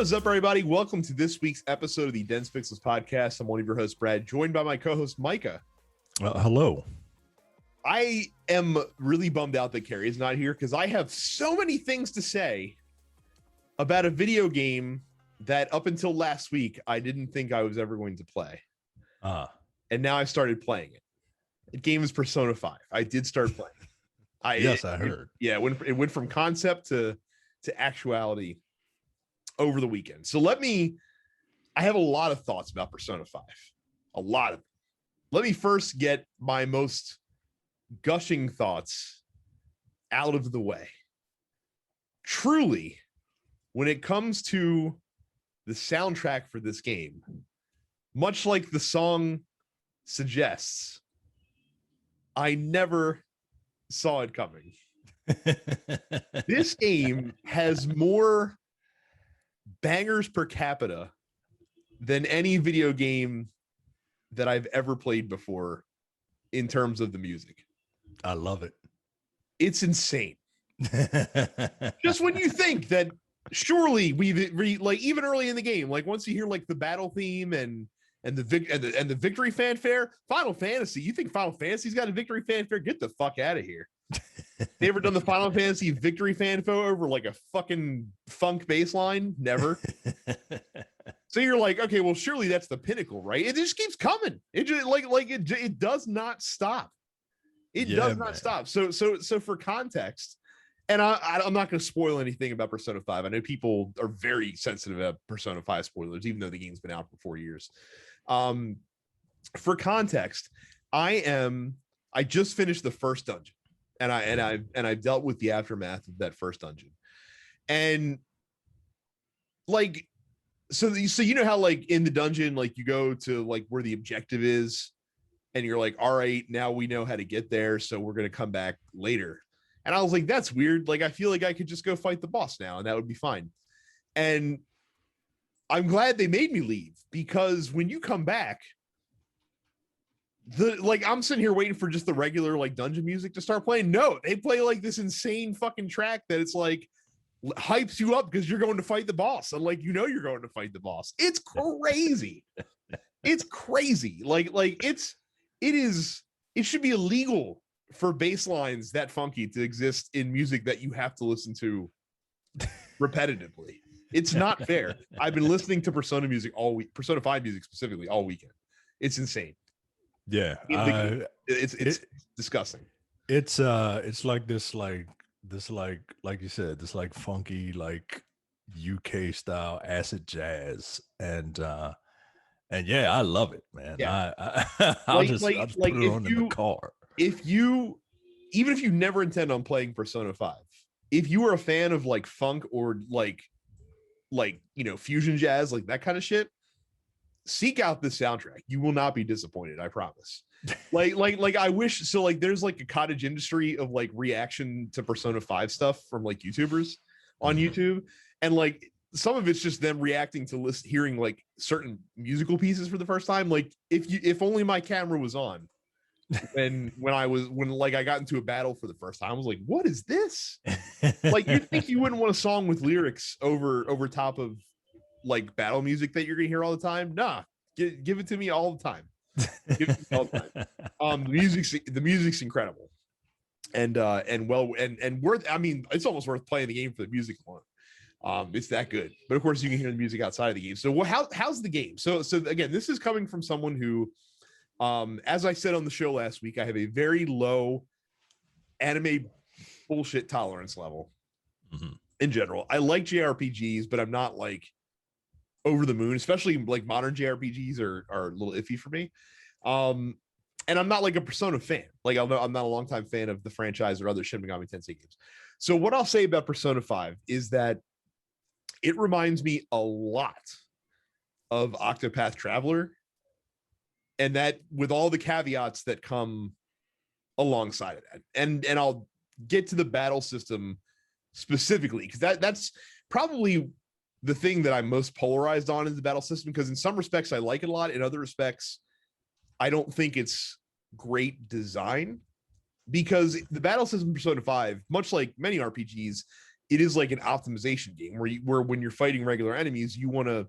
What is up, everybody? Welcome to this week's episode of the Dense Pixels podcast. I'm one of your hosts, Brad, joined by my co-host, Micah. Hello. I am really bummed out that Carrie is not here because I have so many things to say about a video game that up until last week, I didn't think I was ever going to play. And now I started playing it. The game is Persona 5. I did start playing. I heard. It went from concept to actuality over the weekend. So I have a lot of thoughts about Persona 5. A lot of them. Let me first get my most gushing thoughts out of the way. Truly, when it comes to the soundtrack for this game, much like the song suggests, I never saw it coming. This game has more bangers per capita than any video game that I've ever played before in terms of the music. I love it. It's insane. Just when you think that surely even early in the game, like once you hear like the battle theme and the victory fanfare, Final Fantasy, you think Final Fantasy's got a victory fanfare? Get the fuck out of here. They ever done the Final Fantasy victory fanfare over like a fucking funk bass line? Never. So you're like, okay, well, surely that's the pinnacle, right? It just keeps coming. It just it does not stop. It does not stop. So for context, and I'm not going to spoil anything about Persona 5. I know people are very sensitive about Persona 5 spoilers, even though the game's been out for 4 years. For context, I just finished the first dungeon. And I've dealt with the aftermath of that first dungeon, and like, so you know how like in the dungeon, like you go to like where the objective is, and you're like, all right, now we know how to get there, so we're gonna come back later. And I was like, that's weird. Like I feel like I could just go fight the boss now, and that would be fine. And I'm glad they made me leave, because when you come back, I'm sitting here waiting for just the regular like dungeon music to start playing. No, they play like this insane fucking track that it's like hypes you up because you're going to fight the boss, and like you're going to fight the boss. It's crazy. It's crazy. It should be illegal for bass lines that funky to exist in music that you have to listen to repetitively. It's not fair. I've been listening to Persona music all week, Persona 5 music specifically all weekend. It's insane. Yeah, it's disgusting. It's like this like you said, this like funky like UK style acid jazz, and yeah, I love it, man. Yeah. I'll just put it on in the car. Even if you never intend on playing Persona 5, if you are a fan of like funk or like fusion jazz, like that kind of shit, seek out this soundtrack. You will not be disappointed, I promise. Like I wish so. Like there's like a cottage industry of like reaction to Persona 5 stuff from like YouTubers on YouTube, and like some of it's just them reacting to hearing like certain musical pieces for the first time. Like if only my camera was on when I got into a battle for the first time, I was like, what is this? Like you'd think you wouldn't want a song with lyrics over top of like battle music that you're gonna hear all the time. Nah, give it to me all the time. Give it to me all the time. The music's incredible, and worth. I mean, it's almost worth playing the game for the music alone. It's that good. But of course, you can hear the music outside of the game. So how's the game? So again, this is coming from someone who, as I said on the show last week, I have a very low anime bullshit tolerance level. In general. I like JRPGs, but I'm not like over the moon, especially like modern JRPGs are a little iffy for me. And I'm not like a Persona fan. Like I'm not a longtime fan of the franchise or other Shin Megami Tensei games. So what I'll say about Persona 5 is that it reminds me a lot of Octopath Traveler, and that with all the caveats that come alongside of that. And I'll get to the battle system specifically, because that's probably the thing that I'm most polarized on in the battle system, because in some respects I like it a lot. In other respects, I don't think it's great design, because the battle system in Persona 5, much like many RPGs, it is like an optimization game where when you're fighting regular enemies, you want to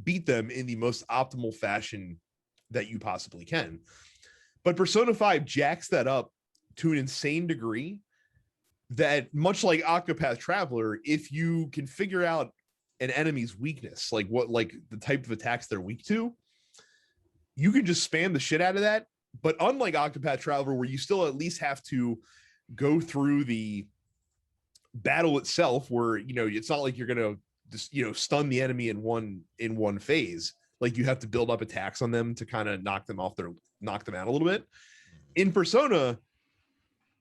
beat them in the most optimal fashion that you possibly can. But Persona 5 jacks that up to an insane degree that, much like Octopath Traveler, if you can figure out an enemy's weakness, like the type of attacks they're weak to, you can just spam the shit out of that. But unlike Octopath Traveler, where you still at least have to go through the battle itself, where it's not like you're gonna just stun the enemy in one phase. Like, you have to build up attacks on them to kind of knock them out a little bit. In Persona,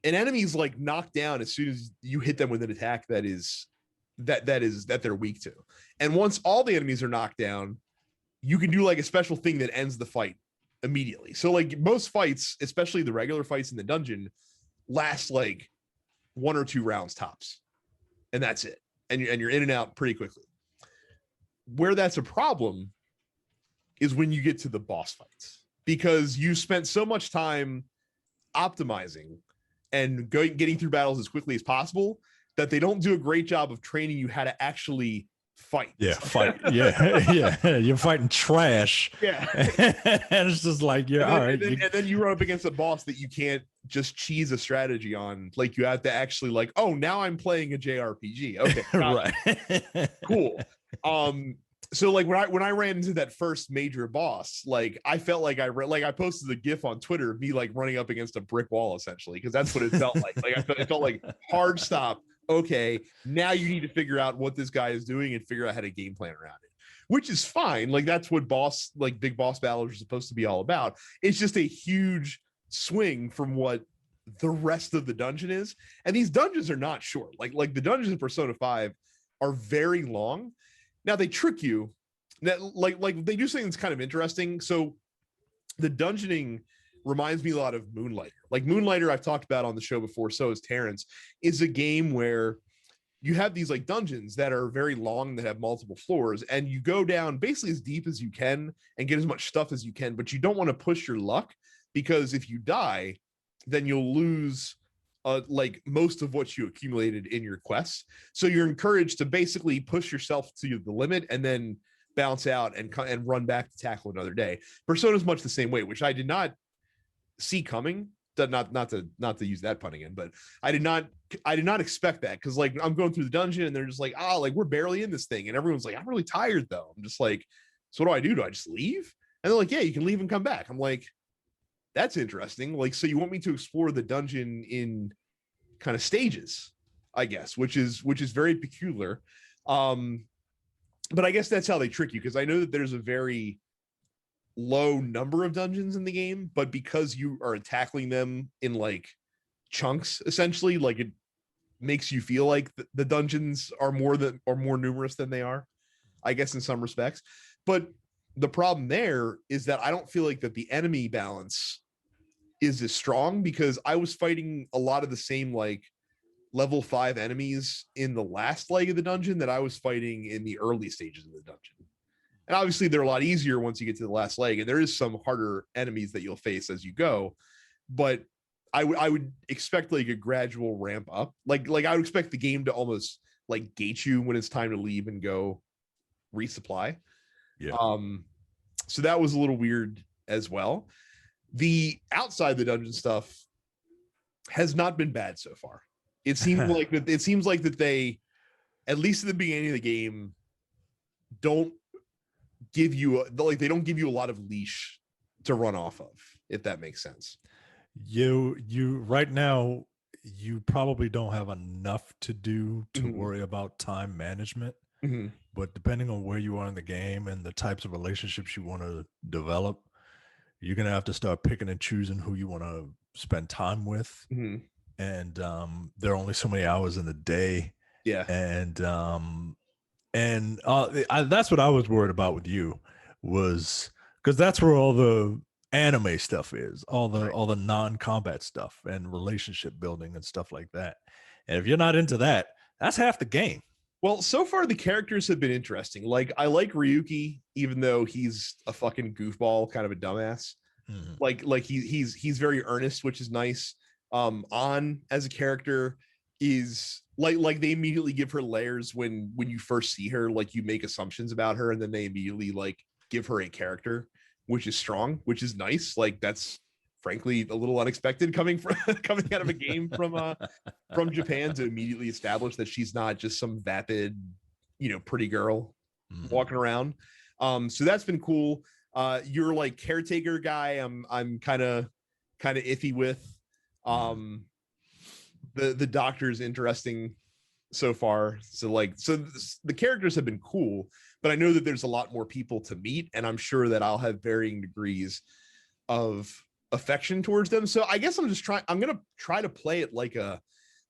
an enemy's like knocked down as soon as you hit them with an attack that they're weak to. And once all the enemies are knocked down, you can do like a special thing that ends the fight immediately. So like most fights, especially the regular fights in the dungeon, last like 1 or 2 rounds tops, and that's it. And you're in and out pretty quickly. Where that's a problem is when you get to the boss fights, because you spent so much time optimizing and getting through battles as quickly as possible that they don't do a great job of training you how to actually fight. Yeah. You're fighting trash. Yeah. And it's just like, yeah, all right. And then you run up against a boss that you can't just cheese a strategy on. Like, you have to actually like, oh, now I'm playing a JRPG. Okay. Right. Cool. So like when I ran into that first major boss, like I felt like I posted a GIF on Twitter of me like running up against a brick wall, essentially, because that's what it felt like. Like it felt like hard stop. Okay, now you need to figure out what this guy is doing and figure out how to game plan around it, which is fine. Like, that's what big boss battles are supposed to be all about. It's just a huge swing from what the rest of the dungeon is, and these dungeons are not short. Like the dungeons in Persona 5 are very long. Now they trick you. That like they do something that's kind of interesting. So the dungeoning reminds me a lot of Moonlighter. Like Moonlighter, I've talked about on the show before, so is Terrence, is a game where you have these like dungeons that are very long, that have multiple floors, and you go down basically as deep as you can and get as much stuff as you can, but you don't want to push your luck, because if you die, then you'll lose like most of what you accumulated in your quests. So you're encouraged to basically push yourself to the limit and then bounce out and run back to tackle another day. Persona's much the same way, which I did not see coming. Not to use that pun again, but I did not expect that, because like I'm going through the dungeon and they're just like, like we're barely in this thing, and everyone's like, I'm really tired though. I'm just like, so what do? Do I just leave? And they're like, yeah, you can leave and come back. I'm like, that's interesting. Like, so you want me to explore the dungeon in kind of stages, I guess, which is very peculiar. But I guess that's how they trick you, because I know that there's a very low number of dungeons in the game, but because you are tackling them in like chunks, essentially, like it makes you feel like the dungeons are more numerous than they are, I guess, in some respects. But the problem there is that I don't feel like that the enemy balance is as strong, because I was fighting a lot of the same like level 5 enemies in the last leg of the dungeon that I was fighting in the early stages of the dungeon. And obviously they're a lot easier once you get to the last leg, and there is some harder enemies that you'll face as you go, but I would expect like a gradual ramp up. Like I would expect the game to almost like gate you when it's time to leave and go resupply. Yeah. So that was a little weird as well. The outside the dungeon stuff has not been bad so far. It seems like that they, at least at the beginning of the game, don't give you they don't give you a lot of leash to run off of, if that makes sense. You right now, you probably don't have enough to do to worry about time management. But depending on where you are in the game and the types of relationships you want to develop, you're gonna have to start picking and choosing who you want to spend time with. And there are only so many hours in the day. Yeah. And that's what I was worried about with you, was because that's where all the anime stuff is, all the non-combat stuff and relationship building and stuff like that. And if you're not into that, that's half the game. Well, so far the characters have been interesting. Like, I like Ryuki, even though he's a fucking goofball, kind of a dumbass. Like he's very earnest, which is nice. An as a character is like they immediately give her layers when you first see her. Like you make assumptions about her, and then they immediately like give her a character, which is strong, which is nice. Like that's frankly a little unexpected coming from coming out of a game from Japan to immediately establish that she's not just some vapid, pretty girl walking around. So that's been cool. Your like caretaker guy, I'm kind of iffy with. The doctor's interesting so far. So the characters have been cool, but I know that there's a lot more people to meet, and I'm sure that I'll have varying degrees of affection towards them. So I guess I'm gonna try to play it like a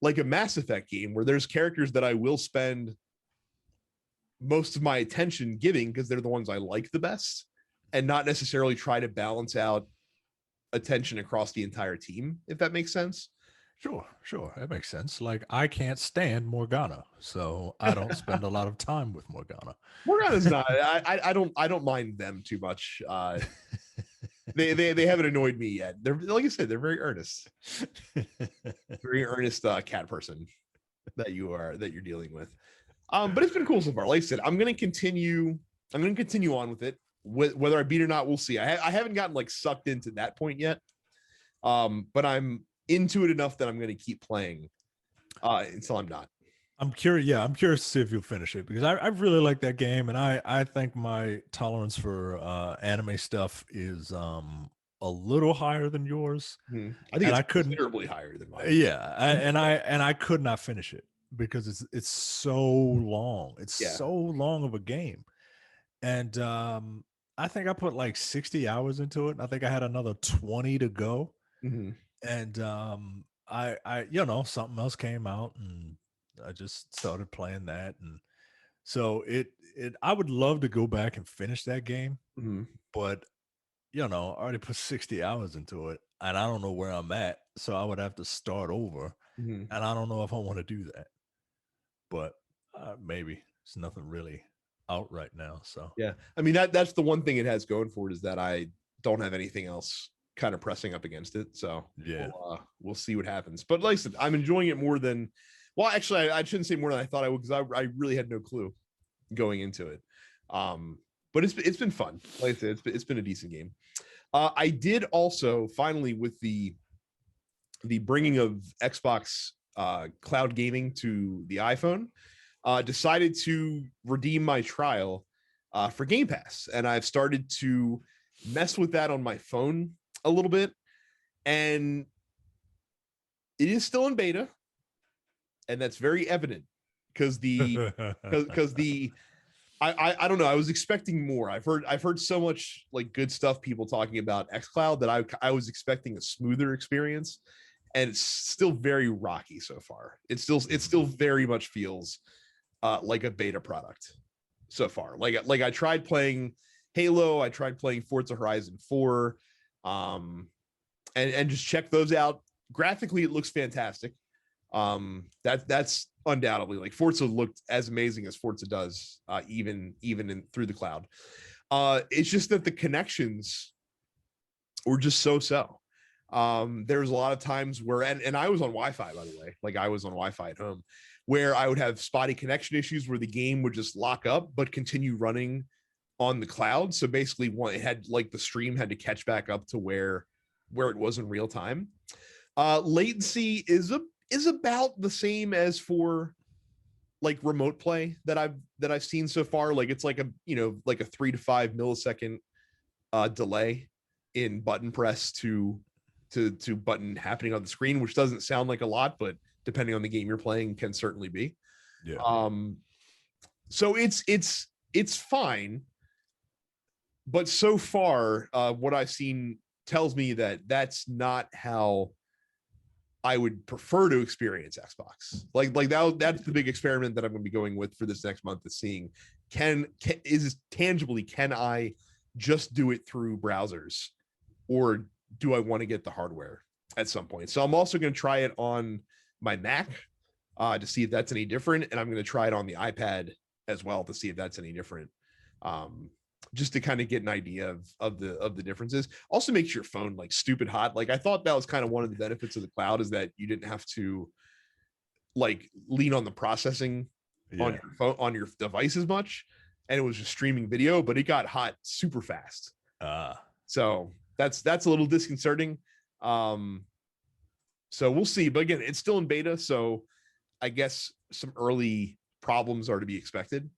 Mass Effect game where there's characters that I will spend most of my attention giving because they're the ones I like the best, and not necessarily try to balance out attention across the entire team, if that makes sense. Sure. That makes sense. Like I can't stand Morgana, so I don't spend a lot of time with Morgana. Morgana's not. I don't mind them too much. They haven't annoyed me yet. They're, like I said, they're very earnest, very earnest cat person that you're dealing with. But it's been cool so far. Like I said, I'm gonna continue on with it. Whether I beat it or not, we'll see. I haven't gotten like sucked into that point yet. But I'm into it enough that I'm going to keep playing until I'm not. I'm curious. Yeah, I'm curious to see if you'll finish it because I really like that game, and I think my tolerance for anime stuff is a little higher than yours. I think it's considerably higher than mine. Yeah, I could not finish it because it's so long. It's so long of a game, and I think I put like 60 hours into it. And I think I had another 20 to go. And I something else came out and I just started playing that, and so I would love to go back and finish that game, but I already put 60 hours into it and I don't know where I'm at, so I would have to start over, and I don't know if I want to do that, but maybe it's nothing really out right now. So yeah, I mean that's the one thing it has going for it, is that I don't have anything else kind of pressing up against it. So yeah, we'll see what happens. But like I said, I'm enjoying it more than, well, actually I shouldn't say more than I thought I would, because I really had no clue going into it. But it's been fun. Like I said, it's been a decent game. I did also finally, with the bringing of Xbox cloud gaming to the iPhone, decided to redeem my trial for Game Pass, and I've started to mess with that on my phone a little bit, and it is still in beta, and that's very evident because I don't know, I was expecting more. I've heard so much like good stuff, people talking about xCloud, that I was expecting a smoother experience, and it's still very rocky so far. It still very much feels like a beta product so far. Like I tried playing Halo, I tried playing Forza Horizon 4, and just check those out. Graphically, it looks fantastic. That's undoubtedly, like, Forza looked as amazing as Forza does, even through the cloud. It's just that the connections were just so. There's a lot of times where, and I was on Wi-Fi, by the way, like I was on Wi-Fi at home, where I would have spotty connection issues where the game would just lock up but continue running on the cloud. So basically, it had, like, the stream had to catch back up to where it was in real time. Latency is about the same as for like remote play that I've seen so far. Like it's like a 3 to 5 millisecond delay in button press to button happening on the screen, which doesn't sound like a lot, but depending on the game you're playing, can certainly be. Yeah. So it's fine, but so far, what I've seen tells me that that's not how I would prefer to experience Xbox. That's the big experiment that I'm going to be going with for this next month, is seeing can I just do it through browsers, or do I want to get the hardware at some point? So I'm also going to try it on my Mac to see if that's any different, and I'm going to try it on the iPad as well to see if that's any different. Just to kind of get an idea of the differences. Also makes your phone like stupid hot. Like I thought that was kind of one of the benefits of the cloud, is that you didn't have to like lean on the processing on Yeah. your phone, on your device as much, and it was just streaming video, but it got hot super fast. So that's a little disconcerting. So we'll see. But again, it's still in beta, so I guess some early problems are to be expected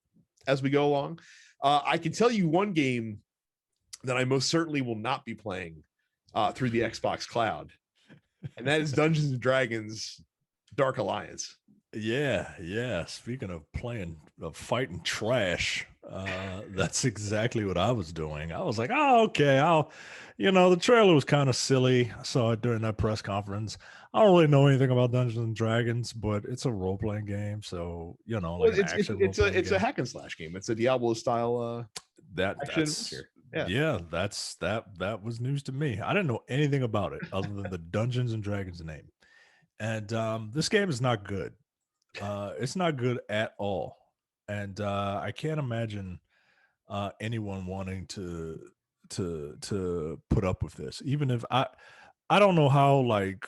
as we go along. I can tell you one game that I most certainly will not be playing through the Xbox Cloud, and that is Dungeons and Dragons Dark Alliance. Yeah. Speaking of fighting trash, that's exactly what I was doing. I was like, oh, okay. The trailer was kind of silly. I saw it during that press conference. I don't really know anything about Dungeons and Dragons, but it's a role playing game. So, like an action role playing it's game. a hack and slash game. It's a Diablo style action adventure. That was news to me. I didn't know anything about it other than the Dungeons and Dragons name. And this game is not good. It's not good at all, and I can't imagine anyone wanting to put up with this. Even if I don't know how like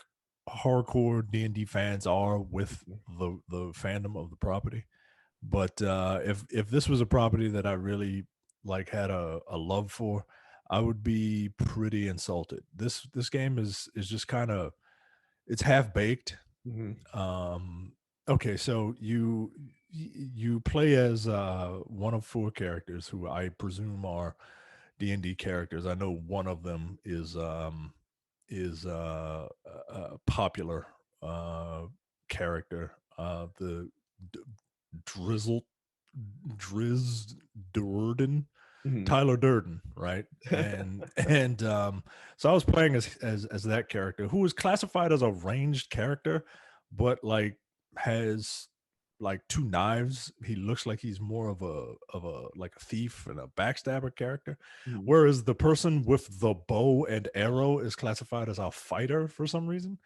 hardcore D&D fans are with the fandom of the property, but if this was a property that I really like had a love for, I would be pretty insulted. This game is just kind of, it's half baked. Okay, so you play as one of four characters who I presume are D&D characters. I know one of them is a popular character, the D- Drizzle Driz Durden, Tyler Durden, right? And so I was playing as that character who was classified as a ranged character, but like has like two knives. He looks like he's more of a like a thief and a backstabber character, whereas the person with the bow and arrow is classified as a fighter for some reason.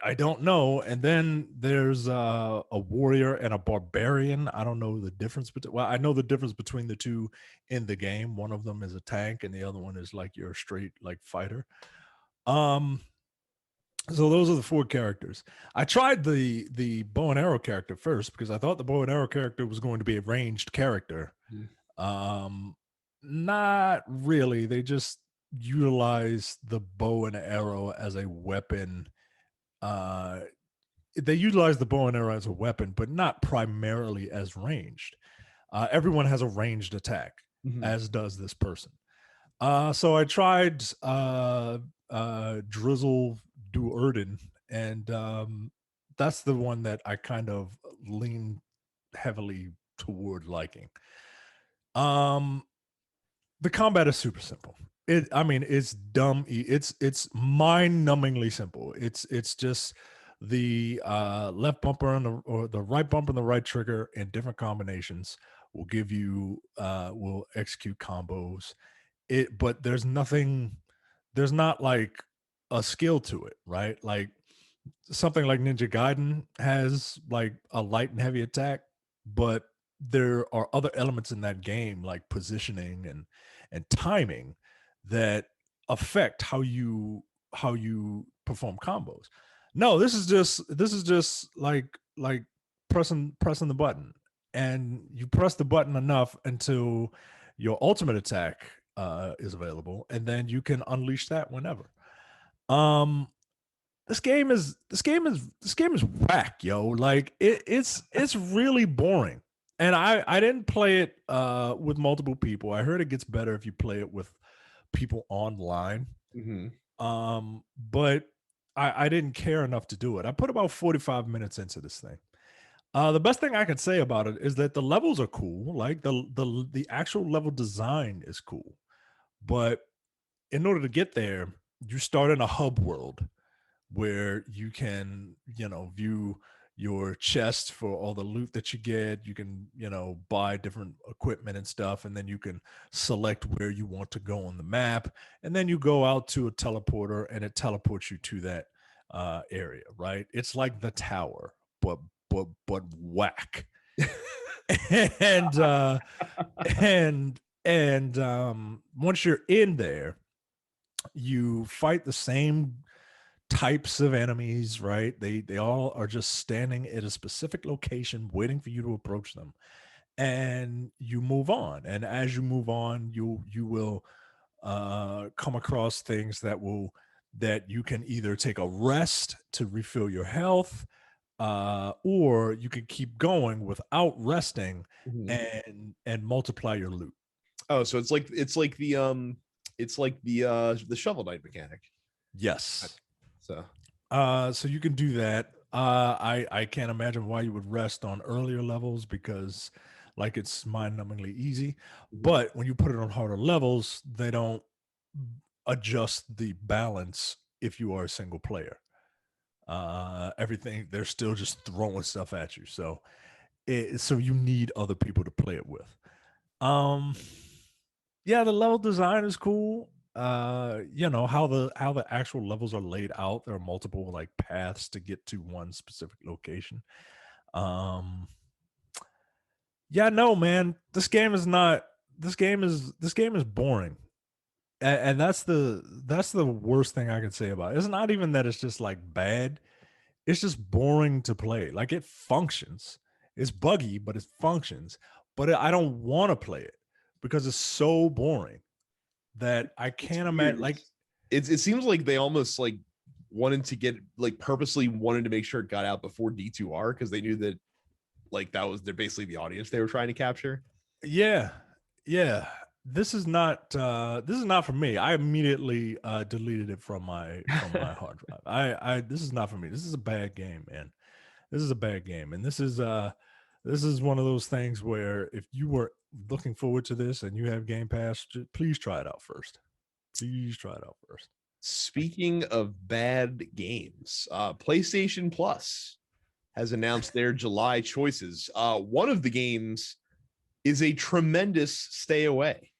I don't know. And then there's a warrior and a barbarian. I don't know the difference between. Well, I know the difference between the two in the game. One of them is a tank, and the other one is like your straight like fighter. So those are the four characters. I tried the bow and arrow character first because I thought the bow and arrow character was going to be a ranged character. Not really. They just utilize the bow and arrow as a weapon. They utilize the bow and arrow as a weapon, but not primarily as ranged. Everyone has a ranged attack, as does this person. So I tried Drizzle Duerden, and that's the one that I kind of lean heavily toward liking. The combat is super simple. It's dumb. It's mind-numbingly simple. It's just the left bumper or the right bumper and the right trigger in different combinations will give you will execute combos. But there's not like a skill to it, right? Like something like Ninja Gaiden has like a light and heavy attack, but there are other elements in that game like positioning and timing that affect how you perform combos. No, this is just like pressing the button, and you press the button enough until your ultimate attack is available, and then you can unleash that whenever. Um, this game is whack, yo. Like it's really boring. And I didn't play it with multiple people. I heard it gets better if you play it with people online. But I didn't care enough to do it. I put about 45 minutes into this thing. The best thing I can say about it is that the levels are cool. Like the actual level design is cool. But in order to get there, you start in a hub world where you can, view your chest for all the loot that you get. You can, buy different equipment and stuff, and then you can select where you want to go on the map. And then you go out to a teleporter and it teleports you to that area, right? It's like the tower, but whack. and once you're in there, you fight the same types of enemies, right? They all are just standing at a specific location waiting for you to approach them. And you move on. And as you move on, you will come across things that you can either take a rest to refill your health, or you can keep going without resting Mhm. and multiply your loot. Oh, so it's like the shovel knight mechanic. Yes. So So you can do that. I can't imagine why you would rest on earlier levels because like it's mind-numbingly easy. Mhm. But when you put it on harder levels, they don't adjust the balance if you are a single player. Everything they're still just throwing stuff at you. So you need other people to play it with. Um yeah, the level design is cool. How the actual levels are laid out. There are multiple like paths to get to one specific location. Um yeah, no, man. This game is boring. And that's the worst thing I could say about it. It's not even that it's just like bad. It's just boring to play. Like it functions. It's buggy, but it functions. But I don't want to play it because it's so boring that I it's can't weird. imagine. Like, It seems like they almost like wanted to get like purposely wanted to make sure it got out before D2R because they knew that like that was they're basically the audience they were trying to capture. yeah, yeah. This is not for me. I immediately deleted it from my hard drive. I this is not for me. This is a bad game, man. This is a bad game, and this is one of those things where if you were looking forward to this and you have Game Pass, please try it out first. Please try it out first. Speaking of bad games, PlayStation Plus has announced their July choices. One of the games is a tremendous stay away.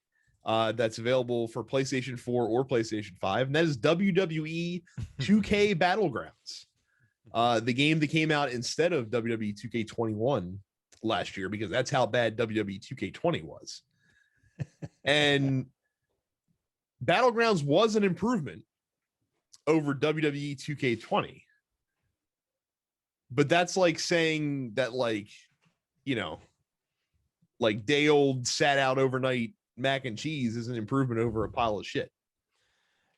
That's available for PlayStation 4 or PlayStation 5, and that is WWE 2K Battlegrounds. The game that came out instead of WWE 2K21 last year, because that's how bad WWE 2K20 was. And Battlegrounds was an improvement over WWE 2K20. But that's like saying that, like, you know, like day old sat out overnight mac and cheese is an improvement over a pile of shit.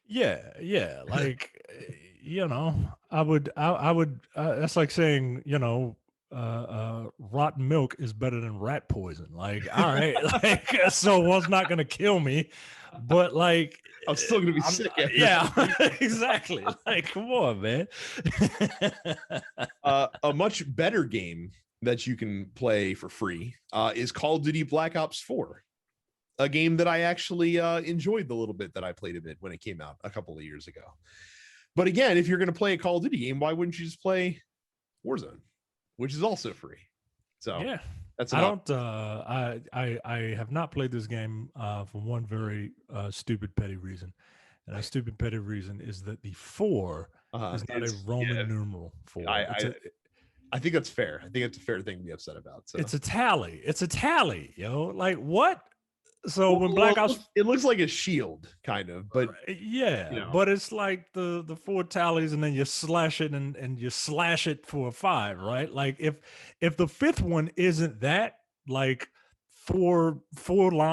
Yeah. Like, I would. That's like saying, rotten milk is better than rat poison. Like, all right, like, so one's not gonna kill me, but like, I'm still gonna be sick after yeah, exactly. Like, come on, man. A much better game that you can play for free is Call of Duty Black Ops 4, a game that I actually enjoyed the little bit that I played of it when it came out a couple of years ago. But again, if you're going to play a Call of Duty game, why wouldn't you just play Warzone, which is also free? So Yeah. that's I an don't. I have not played this game for one very stupid petty reason, and that stupid petty reason is that the four is not a Roman numeral four. I think that's fair. I think it's a fair thing to be upset about. So It's a tally. It's a tally, yo. Like what? So when Black Ops, it looks like a shield, kind of, but yeah, but it's like the four tallies, and then you slash it and you slash it for a five, right? Like if the fifth one isn't that, like four horizontal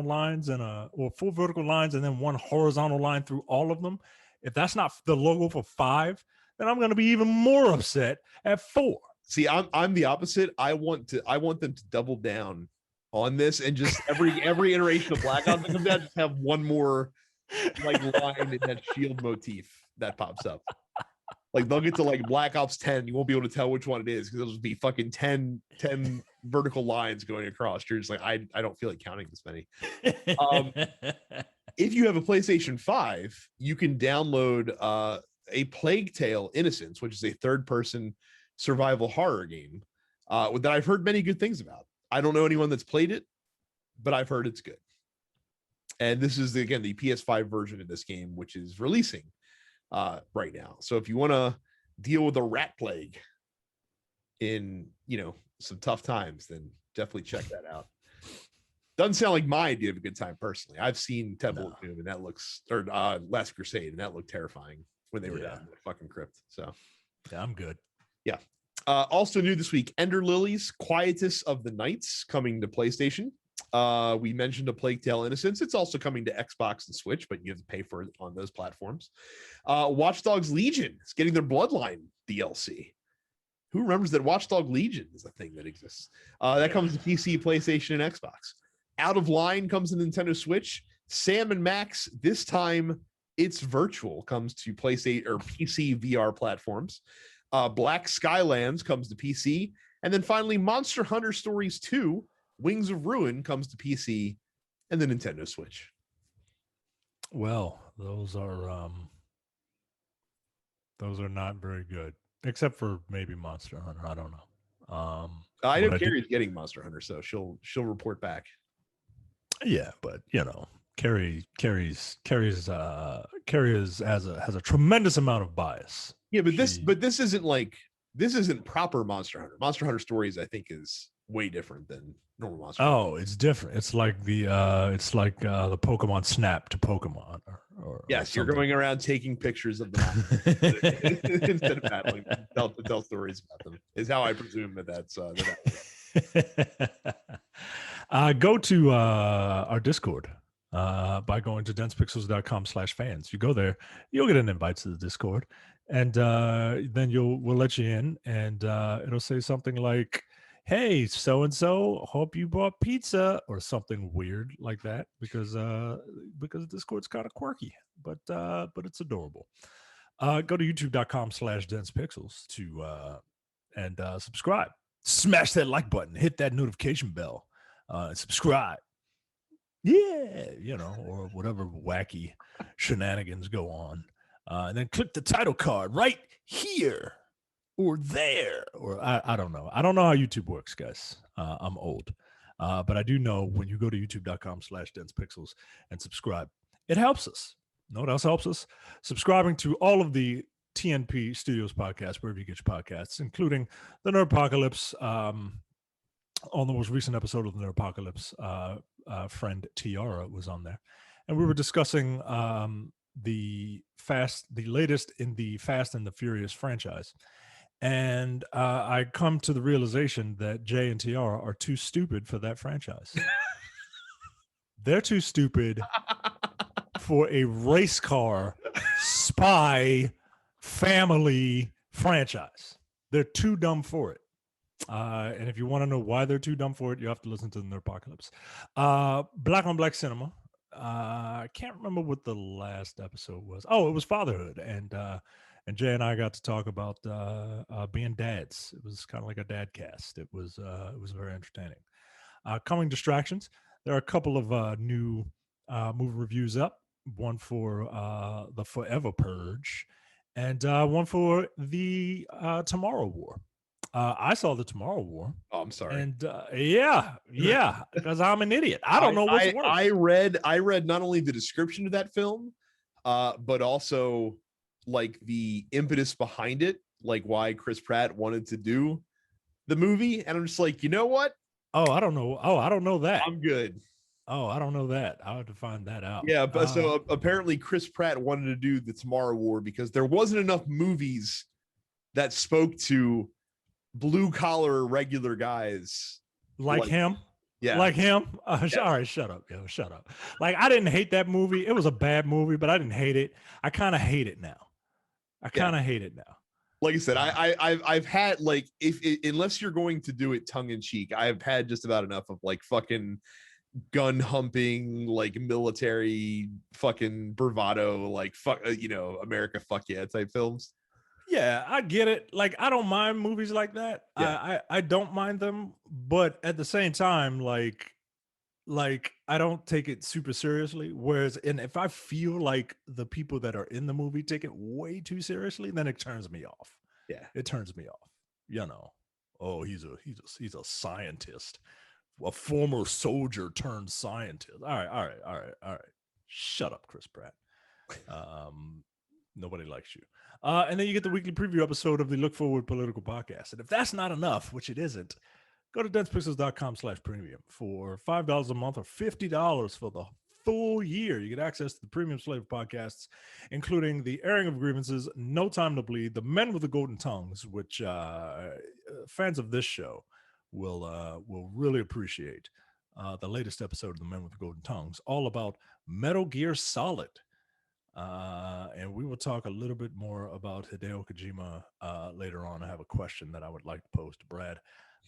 lines or four vertical lines and then one horizontal line through all of them, if that's not the logo for five, then I'm going to be even more upset at four. See, I'm the opposite. I want them to double down on this and just every iteration of Black Ops that comes out just have one more like line in that shield motif that pops up. Like they'll get to like Black Ops 10, you won't be able to tell which one it is because it'll just be fucking 10 vertical lines going across. You're just like, I don't feel like counting this many. If you have a PlayStation 5, you can download a Plague Tale Innocence, which is a third-person survival horror game that I've heard many good things about. I don't know anyone that's played it, but I've heard it's good. And this is again the PS5 version of this game, which is releasing right now. So if you want to deal with a rat plague in some tough times, then definitely check that out. Doesn't sound like my idea of a good time personally. I've seen Temple No. of Doom and that looks, or Last Crusade, and that looked terrifying when they were down in the fucking crypt. So yeah, I'm good. Yeah. Also new this week, Ender Lilies, Quietus of the Nights coming to PlayStation. We mentioned A Plague Tale: Innocence. It's also coming to Xbox and Switch, but you have to pay for it on those platforms. Watch Dogs Legion is getting their Bloodline DLC. Who remembers that Watch Dog Legion is a thing that exists? That comes to PC, PlayStation, and Xbox. Out of Line comes to Nintendo Switch. Sam and Max, this time it's virtual, comes to PlayStation or PC VR platforms. Black Skylands comes to PC. And then finally, Monster Hunter Stories 2, Wings of Ruin comes to PC and the Nintendo Switch. Well, those are not very good, except for maybe Monster Hunter. I don't know. I know Carrie's getting Monster Hunter, so she'll report back. Yeah, but you know, Carrie has a tremendous amount of bias. Yeah, but this isn't proper Monster Hunter. Monster Hunter Stories, I think, is way different than normal Monster Hunter. Oh, it's different. It's like the Pokemon Snap to Pokemon. Or yes, you're going around taking pictures of them instead of battling them, tell stories about them. Is how I presume that's. Go to our Discord by going to densepixels.com/fans. You go there, you'll get an invite to the Discord, and then we'll let you in, and it'll say something like, "Hey, so and so, hope you bought pizza," or something weird like that, because Discord's kind of quirky, but it's adorable. Go to youtube.com/densepixels and subscribe. Smash that like button, hit that notification bell, and subscribe. Yeah, you know, or whatever wacky shenanigans go on. And then click the title card right here or there, or I don't know. I don't know how YouTube works, guys. I'm old. But I do know when you go to youtube.com/densepixels and subscribe, it helps us. Know what else helps us? Subscribing to all of the TNP Studios podcasts, wherever you get your podcasts, including the Nerdpocalypse. On the most recent episode of the Nerdpocalypse, friend Tiara was on there, and we were discussing the latest in the Fast and the Furious franchise. And I come to the realization that Jay and Tiara are too stupid for that franchise. They're too stupid for a race car spy family franchise. They're too dumb for it. And if you want to know why they're too dumb for it, you have to listen to the Nerdpocalypse. Black on Black Cinema. I can't remember what the last episode was. Oh, it was fatherhood. And Jay and I got to talk about being dads. It was kind of like a dad cast. It was very entertaining. Coming distractions. There are a couple of new movie reviews up. One for the Forever Purge, and one for the Tomorrow War. I saw the Tomorrow War. Oh, I'm sorry. And yeah, because I'm an idiot. I don't know what's worse. I read not only the description of that film, but also like the impetus behind it, like why Chris Pratt wanted to do the movie, and I'm just like, you know what? I don't know that. I'm good. I don't know that. I'll have to find that out. Yeah, but so apparently Chris Pratt wanted to do the Tomorrow War because there wasn't enough movies that spoke to blue collar regular guys like him. Yeah, like him. All right, shut up, yo, shut up. Like, I didn't hate that movie. It was a bad movie, but I didn't hate it. I kind of hate it now. Like I said, I've had, like, unless you're going to do it tongue in cheek, I've had just about enough of like fucking gun humping, like military fucking bravado, like fuck, America fuck yeah type films. Yeah, I get it. Like, I don't mind movies like that. Yeah. I don't mind them, but at the same time, like I don't take it super seriously. Whereas, and if I feel like the people that are in the movie take it way too seriously, then it turns me off. Yeah, it turns me off. You know, oh, he's a scientist, a former soldier turned scientist. All right. Shut up, Chris Pratt. Nobody likes you. And then you get the weekly preview episode of the Look Forward Political Podcast. And if that's not enough, which it isn't, Go to densepixels.com/premium for $5 a month or $50 for the full year. You get access to the premium slate of podcasts, including the airing of grievances, No Time to Bleed, The Men with the Golden Tongues, which fans of this show will really appreciate. The latest episode of The Men with the Golden Tongues, all about Metal Gear Solid. And we will talk a little bit more about Hideo Kojima later on. I have a question that I would like to pose to Brad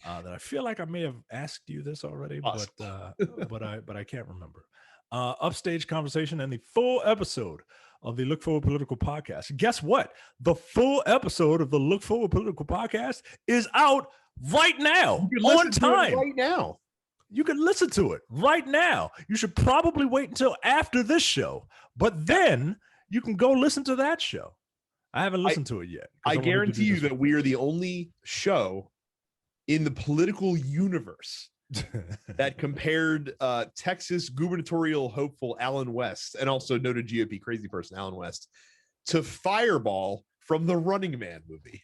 that I feel like I may have asked you this already, but I can't remember. Upstage conversation and the full episode of the Look Forward Political Podcast. Guess what? The full episode of the Look Forward Political Podcast is out right now, on time. Right now. You can listen to it right now. You should probably wait until after this show, but then you can go listen to that show. I haven't listened to it yet. I guarantee you that we are the only show in the political universe that compared Texas gubernatorial hopeful Alan West, and also noted GOP crazy person Alan West, to Fireball from the Running Man movie.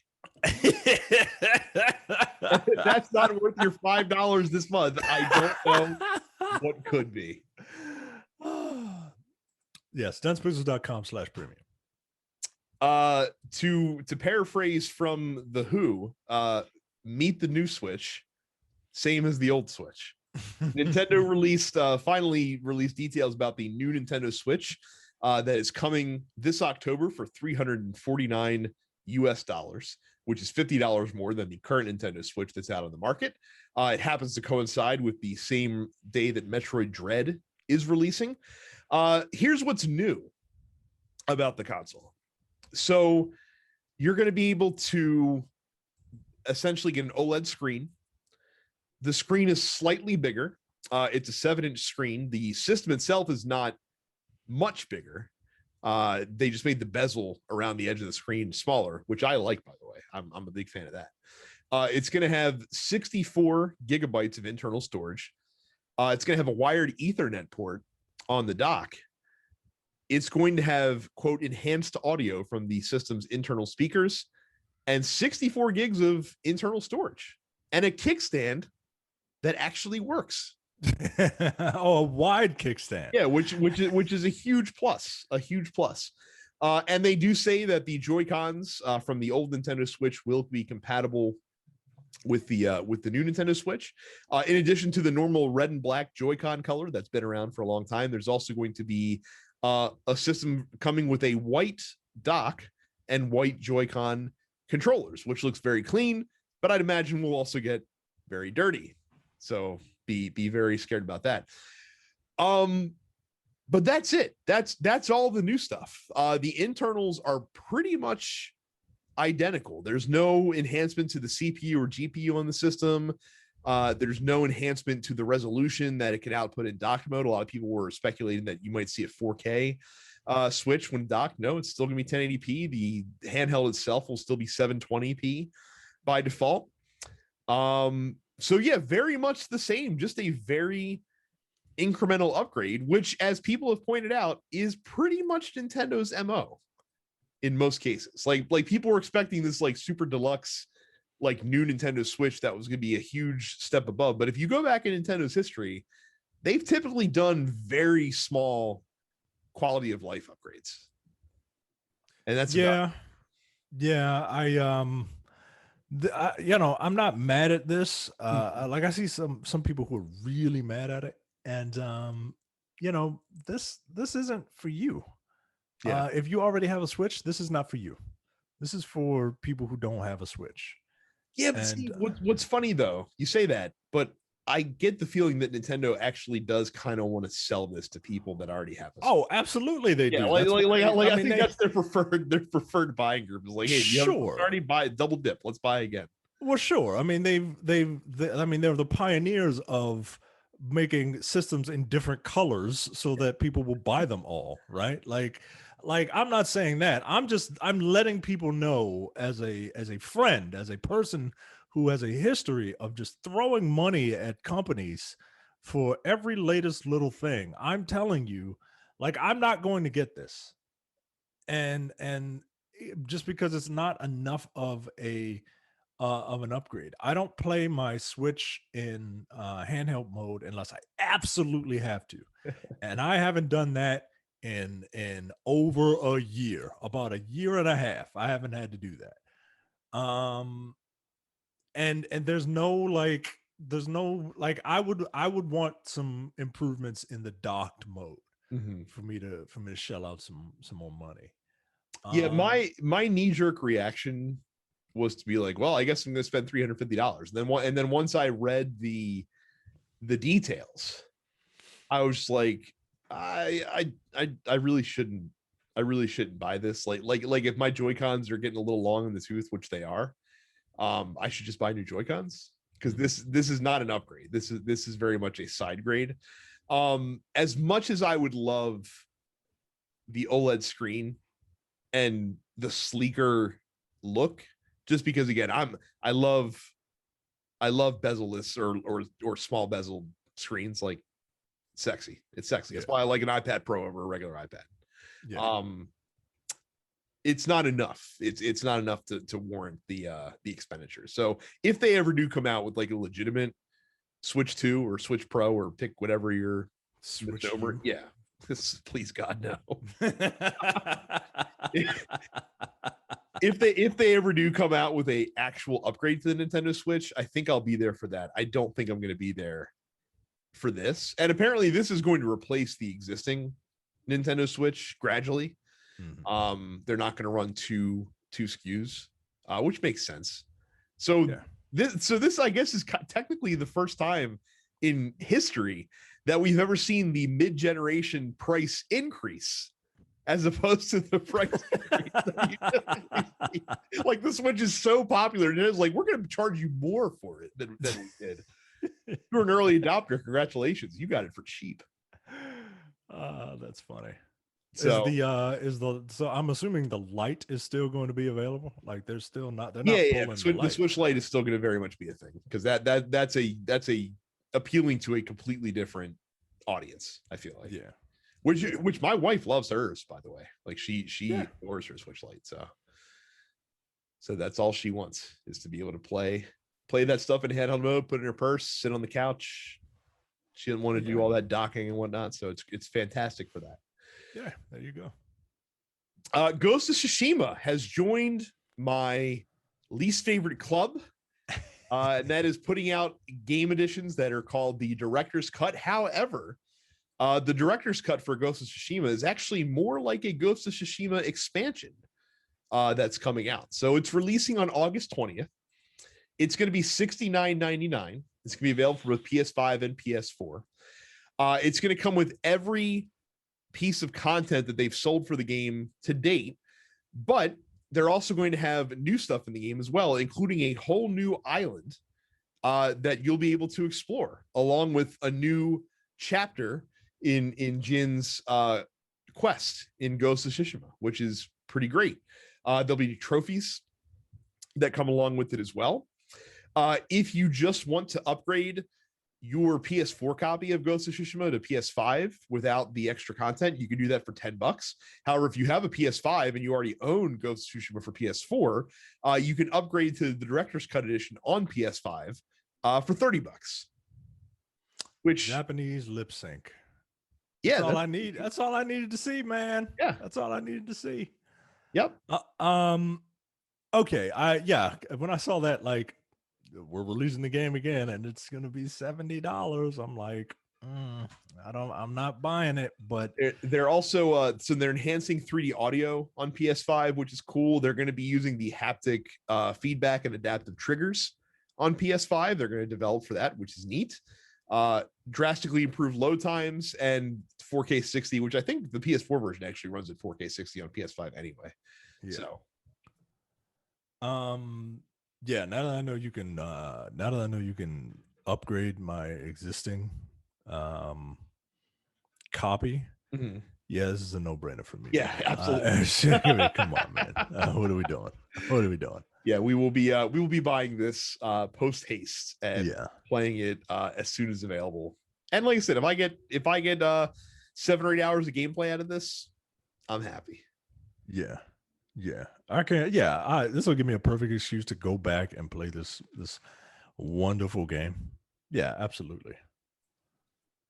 That's not worth your $5 this month. I don't know what could be. Yes, densepixels.com/premium. To paraphrase from The Who, meet the new Switch, same as the old Switch. Nintendo finally released details about the new Nintendo Switch that is coming this October for $349 US, which is $50 more than the current Nintendo Switch that's out on the market. It happens to coincide with the same day that Metroid Dread is releasing. Here's what's new about the console. So you're going to be able to essentially get an OLED screen. The screen is slightly bigger. It's a 7-inch screen. The system itself is not much bigger. They just made the bezel around the edge of the screen smaller, which I like, by the way. I'm a big fan of that. It's going to have 64 gigabytes of internal storage. It's going to have a wired Ethernet port on the dock. It's going to have, quote, enhanced audio from the system's internal speakers and 64 gigs of internal storage and a kickstand that actually works. Oh, a wide kickstand. Yeah, which is a huge plus, and they do say that the JoyCons from the old Nintendo Switch will be compatible with the new Nintendo Switch. In addition to the normal red and black Joy-Con color that's been around for a long time, there's also going to be a system coming with a white dock and white Joy-Con controllers, which looks very clean, but I'd imagine we'll also get very dirty. So be very scared about that. But that's it. That's all the new stuff. The internals are pretty much identical. There's no enhancement to the CPU or GPU on the system. There's no enhancement to the resolution that it can output in dock mode. A lot of people were speculating that you might see a 4K switch when docked. No, it's still going to be 1080p. The handheld itself will still be 720p by default. So yeah, very much the same, just a very incremental upgrade, which, as people have pointed out, is pretty much Nintendo's MO in most cases. Like people were expecting this like super deluxe, like new Nintendo Switch that was going to be a huge step above. But if you go back in Nintendo's history, they've typically done very small quality of life upgrades. And that's I'm not mad at this. Like I see some people who are really mad at it, and this isn't for you. Yeah. If you already have a Switch, this is not for you. This is for people who don't have a Switch. Yeah, but see, what's funny though, you say that, but I get the feeling that Nintendo actually does kind of want to sell this to people that already have a Switch. Oh, absolutely, they do. I think that's their preferred buying group. Is like, hey, you already buy double dip. Let's buy again. Well, sure. I mean, they're the pioneers of making systems in different colors so that people will buy them all, right? Like I'm not saying that. I'm letting people know as a friend, as a person who has a history of just throwing money at companies for every latest little thing. I'm telling you, like, I'm not going to get this. And just because it's not enough of a of an upgrade. I don't play my Switch in handheld mode unless I absolutely have to, and I haven't done that in over a year, about a year and a half. I haven't had to do that. And there's no like I would want some improvements in the docked mode for me to shell out some more money. Yeah, my knee-jerk reaction was to be like, well, I guess I'm gonna spend $350. And then once I read the details, I was just like, I really shouldn't buy this. Like if my Joy-Cons are getting a little long in the tooth, which they are, I should just buy new Joy-Cons, because this is not an upgrade. This is very much a side grade. As much as I would love the OLED screen and the sleeker look, just because again, I love bezel-less or small bezel screens. Like, sexy. It's sexy. That's why I like an iPad Pro over a regular iPad. Yeah. It's not enough. It's not enough to warrant the expenditure. So if they ever do come out with like a legitimate Switch 2 or Switch Pro, or pick whatever your Switch over, U. yeah, please God, no. If they ever do come out with a actual upgrade to the Nintendo Switch, I think I'll be there for that. I don't think I'm going to be there for this. And apparently this is going to replace the existing Nintendo Switch gradually. They're not going to run two SKUs, which makes sense. So this I guess is technically the first time in history that we've ever seen the mid-generation price increase, as opposed to the price increase. Like, the Switch is so popular, and it's like, we're going to charge you more for it than we did. You're an early adopter. Congratulations, you got it for cheap. That's funny. So so I'm assuming the Lite is still going to be available. Like, they're not pulling the Switch Lite is still going to very much be a thing, because that's a appealing to a completely different audience, I feel like. Yeah. Which my wife loves hers, by the way. Like, she adores her Switch Lite. So that's all she wants, is to be able to play that stuff in handheld mode, put it in her purse, sit on the couch. She didn't want to do all that docking and whatnot. So it's fantastic for that. Yeah, there you go. Ghost of Tsushima has joined my least favorite club. And that is putting out game editions that are called the Director's Cut. However, the Director's Cut for Ghost of Tsushima is actually more like a Ghost of Tsushima expansion that's coming out. So it's releasing on August 20th. It's going to be $69.99. It's going to be available for both PS5 and PS4. It's going to come with every piece of content that they've sold for the game to date, but they're also going to have new stuff in the game as well, including a whole new island that you'll be able to explore, along with a new chapter in Jin's quest in Ghost of Tsushima, which is pretty great. There'll be trophies that come along with it as well. If you just want to upgrade your PS4 copy of Ghost of Tsushima to PS5 without the extra content, you can do that for $10. However, if you have a PS5 and you already own Ghost of Tsushima for PS4, you can upgrade to the Director's Cut edition on PS5 for $30. Which, Japanese lip sync. Yeah, that's all I need. That's all I needed to see, man. Yeah, that's all I needed to see. Yep. Okay. When I saw that, like, we're releasing the game again and it's gonna be $70, I'm like, I'm not buying it. But they're also so they're enhancing 3D audio on PS5, which is cool. They're going to be using the haptic feedback and adaptive triggers on PS5. They're going to develop for that, which is neat. Drastically improved load times and 4K 60, which I think the PS4 version actually runs at 4K 60 on PS5 anyway. Yeah. So yeah, now that I know you can upgrade my existing copy. Yeah, this is a no-brainer for me. Yeah, absolutely. Come on, man. What are we doing? Yeah, we will be buying this post haste and playing it as soon as available. And like I said, if I get 7 or 8 hours of gameplay out of this, I'm happy. Yeah. Yeah, I can. Yeah, this will give me a perfect excuse to go back and play this wonderful game. Yeah, absolutely.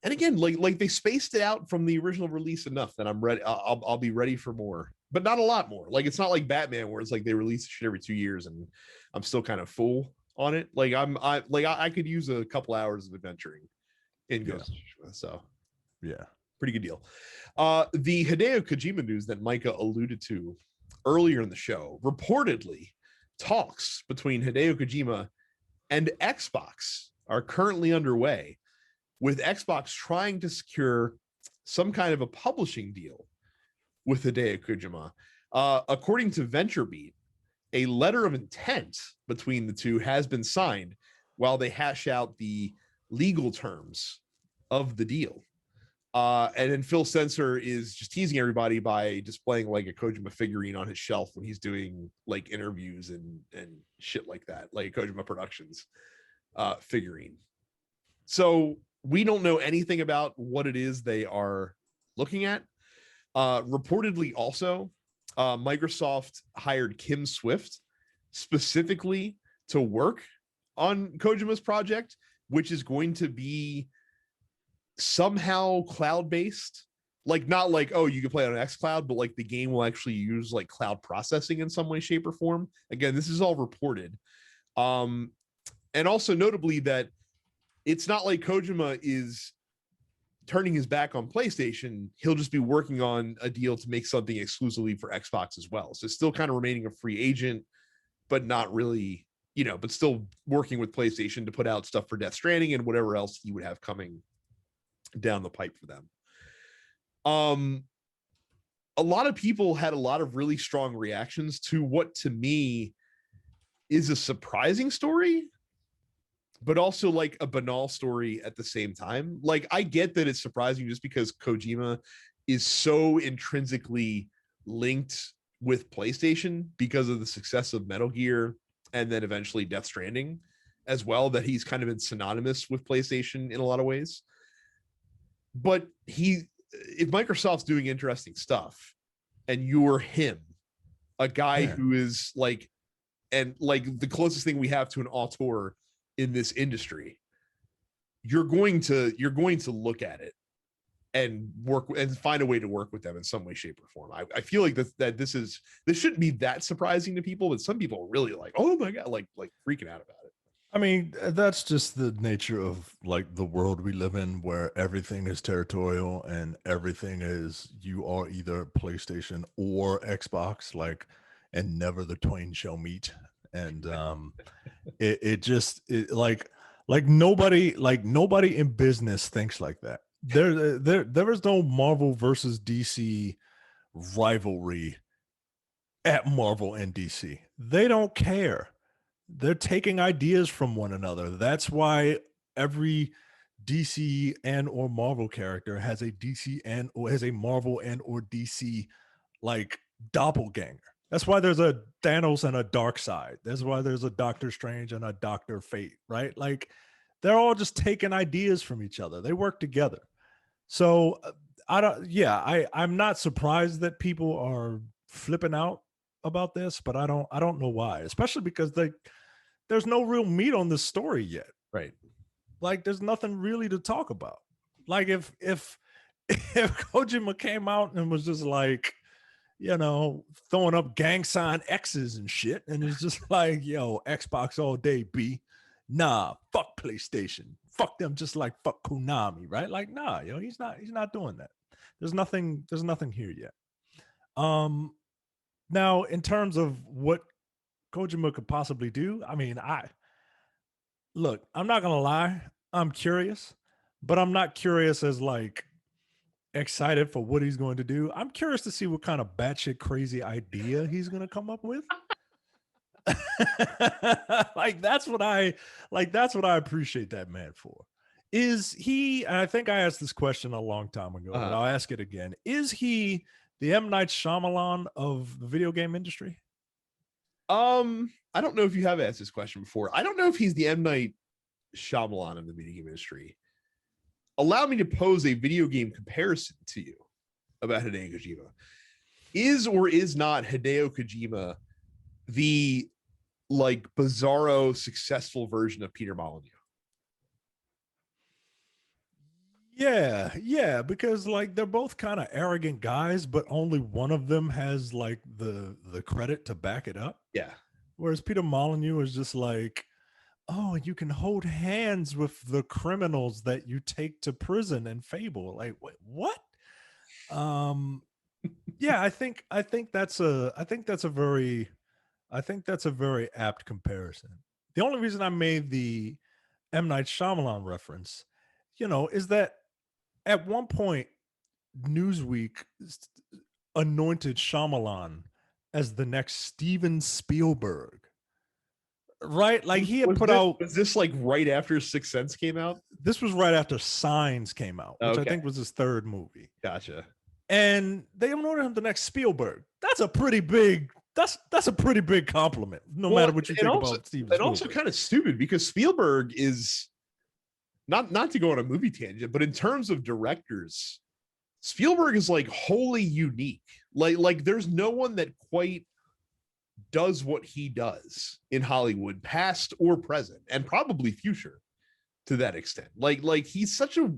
And again, like they spaced it out from the original release enough that I'm ready. I'll be ready for more, but not a lot more. Like it's not like Batman where it's like they release shit every 2 years and I'm still kind of full on it. Like I could use a couple hours of adventuring in Yeah, Ghost of Tsushima, so yeah. pretty good deal. The Hideo Kojima news that Micah alluded to earlier in the show, reportedly talks between Hideo Kojima and Xbox are currently underway, with Xbox trying to secure some kind of a publishing deal with Hideo Kojima. According to VentureBeat, a letter of intent between the two has been signed while they hash out the legal terms of the deal. And then Phil Spencer is just teasing everybody by displaying like a Kojima figurine on his shelf when he's doing like interviews and shit like that, like Kojima Productions figurine. So we don't know anything about what it is they are looking at. Reportedly, also, Microsoft hired Kim Swift specifically to work on Kojima's project, which is going to be somehow cloud-based. Like not like, oh, you can play on an xCloud, but like the game will actually use like cloud processing in some way, shape, or form. Again, this is all reported. And also notably that it's not like Kojima is turning his back on PlayStation. He'll just be working on a deal to make something exclusively for Xbox as well. So still kind of remaining a free agent, but not really, but still working with PlayStation to put out stuff for Death Stranding and whatever else he would have coming down the pipe for them. A lot of people had a lot of really strong reactions to what to me is a surprising story, but also like a banal story at the same time. Like I get that it's surprising just because Kojima is so intrinsically linked with PlayStation because of the success of Metal Gear and then eventually Death Stranding as well, that he's kind of been synonymous with PlayStation in a lot of ways. But if Microsoft's doing interesting stuff and you're him, a guy who is like, and like the closest thing we have to an auteur in this industry, you're going to look at it and work and find a way to work with them in some way, shape, or form. I feel like that this shouldn't be that surprising to people, but some people are really like, oh my god, like freaking out about it. I mean, that's just the nature of like the world we live in, where everything is territorial and everything is, you are either PlayStation or Xbox, like, and never the twain shall meet. And like nobody in business thinks like that. There is no Marvel versus DC rivalry at Marvel and DC. They don't care. They're taking ideas from one another. That's why every DC and or Marvel character has a DC and or has a Marvel and or DC like doppelganger. That's why there's a Thanos and a Darkseid. That's why there's a Doctor Strange and a Doctor Fate, right? Like they're all just taking ideas from each other. They work together. So I'm not surprised that people are flipping out about this, but I don't know why, especially because there's no real meat on this story yet. Right. Like there's nothing really to talk about. Like if Kojima came out and was just like, throwing up gang sign X's and shit, and it's just like, yo, Xbox all day, B. Nah, fuck PlayStation. Fuck them just like fuck Konami, right? Like, nah, he's not doing that. There's nothing here yet. Now in terms of what Kojima could possibly do, I mean, I'm not gonna lie, I'm curious, but I'm not curious as like excited for what he's going to do. I'm curious to see what kind of batshit crazy idea he's going to come up with. That's what I appreciate that man for. Is he, and I think I asked this question a long time ago, but I'll ask it again. Is he the M. Night Shyamalan of the video game industry? I don't know if you have asked this question before. I don't know if he's the M. Night Shyamalan of the video game industry. Allow me to pose a video game comparison to you about Hideo Kojima. Is or is not Hideo Kojima the like bizarro successful version of Peter Molyneux? Yeah, because like they're both kind of arrogant guys, but only one of them has like the credit to back it up. Yeah. Whereas Peter Molyneux is just like, oh, you can hold hands with the criminals that you take to prison in Fable. Like, wait, what? Um, yeah, I think that's a very apt comparison. The only reason I made the M. Night Shyamalan reference, is that at one point Newsweek anointed Shyamalan as the next Steven Spielberg. Right? Like he had put out. Was this like right after Sixth Sense came out? This was right after Signs came out, which I think was his third movie. Gotcha. And they anointed him the next Spielberg. That's a pretty big. That's a pretty big compliment, no matter what you think about Steven Spielberg. And also kind of stupid because Spielberg is not to go on a movie tangent, but in terms of directors, Spielberg is like wholly unique. Like there's no one that quite does what he does in Hollywood, past or present, and probably future to that extent. Like he's such a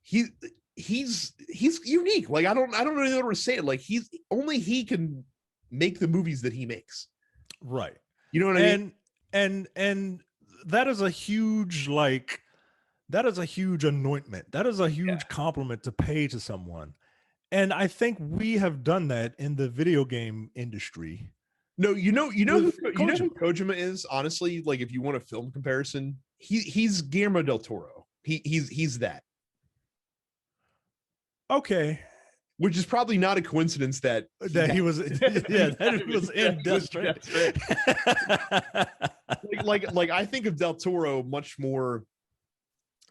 he's unique. Like I don't really know how to say it. Like he can make the movies that he makes. Right. You know what I mean? And that is a huge anointment. That is a huge compliment to pay to someone. And I think we have done that in the video game industry. No, you know who Kojima is, honestly. Like if you want a film comparison, he's Guillermo del Toro. He's that. Okay. Which is probably not a coincidence that he was in Death Stranding. like I think of del Toro much more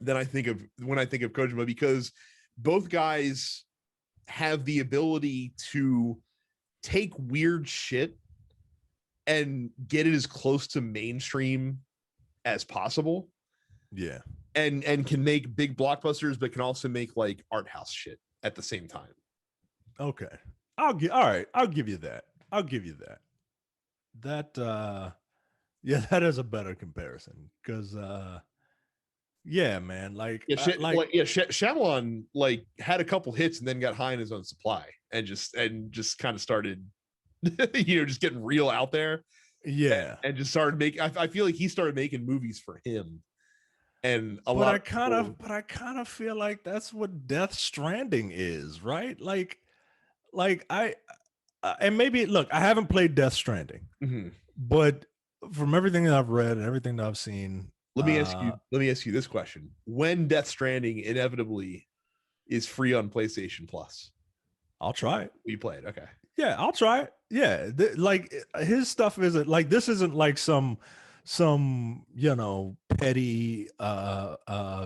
than I think of when I think of Kojima, because both guys have the ability to take weird shit and get it as close to mainstream as possible. Yeah. And can make big blockbusters, but can also make like art house shit at the same time. Okay. All right. I'll give you that. That that is a better comparison. Because yeah, man. Shyamalan like had a couple hits and then got high in his own supply and just kind of started just getting real out there. Yeah. And just started making I feel like he started making movies for him. And I kind of feel like that's what Death Stranding is, right? Like and maybe look, I haven't played Death Stranding, but from everything that I've read and everything that I've seen, let me ask you this question: when Death Stranding inevitably is free on PlayStation Plus, I'll try it. We play it, okay? Yeah, I'll try it. Yeah, like his stuff isn't like this. Isn't like some petty No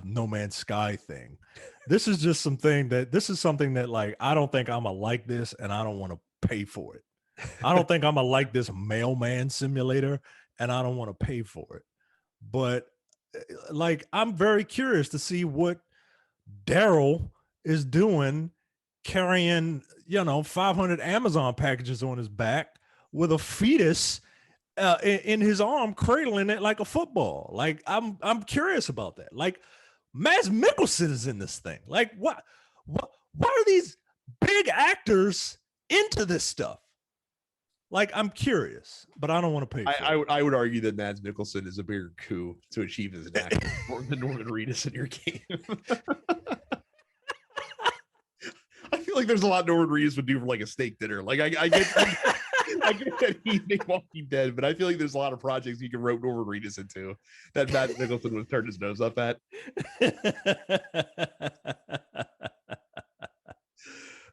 Man's Sky thing. This is just something that like I don't think I'm gonna like this, and I don't want to pay for it. I don't think I'm gonna like this mailman simulator, and I don't want to pay for it. But like I'm very curious to see what Daryl is doing, carrying 500 Amazon packages on his back with a fetus in his arm, cradling it like a football. Like I'm curious about that. Like Mads Mikkelsen is in this thing. Like what are these big actors into this stuff? Like I'm curious, but I don't want to pay for it. I would argue that Mads Mikkelsen is a bigger coup to achieve as an actor than Norman Reedus in your game. I feel like there's a lot Norman Reedus would do for like a steak dinner. Like I get I get that he's Walking Dead, but I feel like there's a lot of projects you can rope Norman Reedus into that Matt Nicholson would turn his nose up at.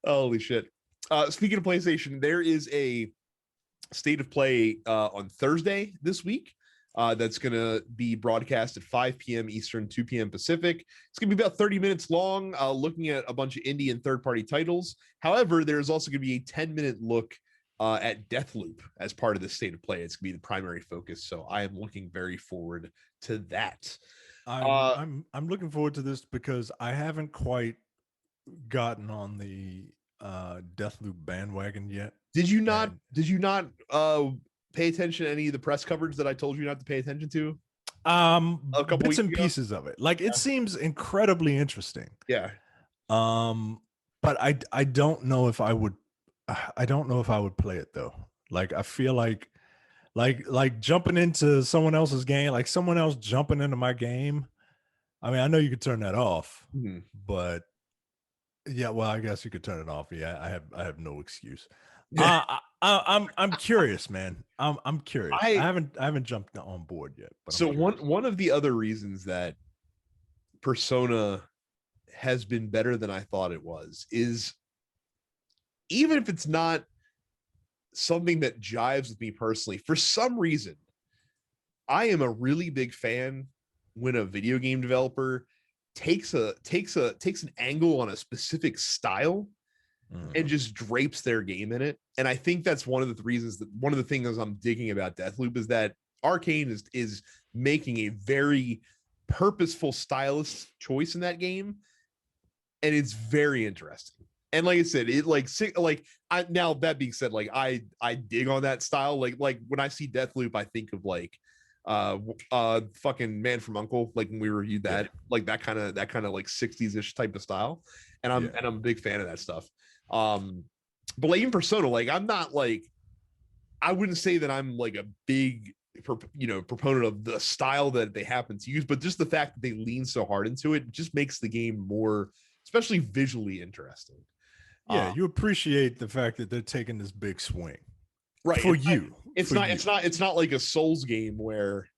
Holy shit. Speaking of PlayStation, there is a state of play on Thursday this week that's going to be broadcast at 5 p.m. Eastern, 2 p.m. Pacific. It's going to be about 30 minutes long, looking at a bunch of indie and third-party titles. However, there's also going to be a 10-minute look at Deathloop as part of the state of play. It's going to be the primary focus, so I am looking very forward to that. I'm looking forward to this because I haven't quite gotten on the Deathloop bandwagon yet. Did you not? And Did you not pay attention to any of the press coverage that I told you not to pay attention to a couple bits weeks and ago? pieces of it. Like it seems incredibly interesting. Yeah. But I don't know if I would I don't know if I would play it though. Like I feel like jumping into someone else's game, like someone else jumping into my game. I mean, I know you could turn that off, Mhm. but yeah, well, I guess you could turn it off. Yeah, I have no excuse. Yeah. I'm curious, man. I'm curious. I I haven't jumped on board yet, but I'm so curious. one of the other reasons that Persona has been better than I thought it was is, even if it's not something that jives with me personally, for some reason, I am a really big fan when a video game developer takes an angle on a specific style and Mhm. just drapes their game in it. And I think that's one of the reasons, that one of the things I'm digging about Deathloop is that Arcane is making a very purposeful stylist choice in that game, and it's very interesting. And like I said, it like I, now that being said, like I dig on that style. Like when I see Deathloop, I think of like fucking Man from Uncle, like when we reviewed Yeah, that, like that kind of like 60s-ish type of style. And I'm yeah. and I'm a big fan of that stuff. But like even Persona, like I'm not like, I wouldn't say that I'm like a big proponent of the style that they happen to use, but just the fact that they lean so hard into it just makes the game more, especially visually, interesting. Yeah, Uh, you appreciate the fact that they're taking this big swing right. for you, It's for not. you. It's not like a Souls game where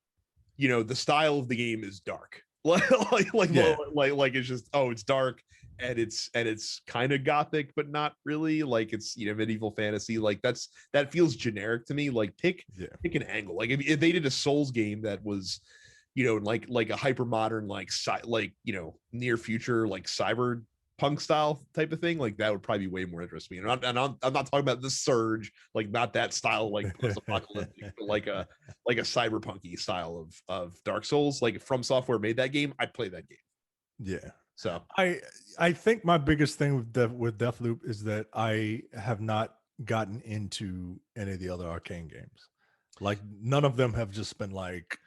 the style of the game is dark. Yeah, Like it's just, oh, it's dark, and it's kind of gothic, but not really. Like it's medieval fantasy. Like that feels generic to me. Like yeah, pick an angle. Like if they did a Souls game that was like a hyper modern, near future, like cyberpunk style type of thing, like that would probably be way more interesting to me. I'm not talking about the Surge, like not that style, like post-apocalyptic, but like a cyberpunky style of Dark Souls. Like if From Software made that game, I'd play that game. yeah. So I think my biggest thing with Deathloop is that I have not gotten into any of the other Arcane games. Like none of them have just been like,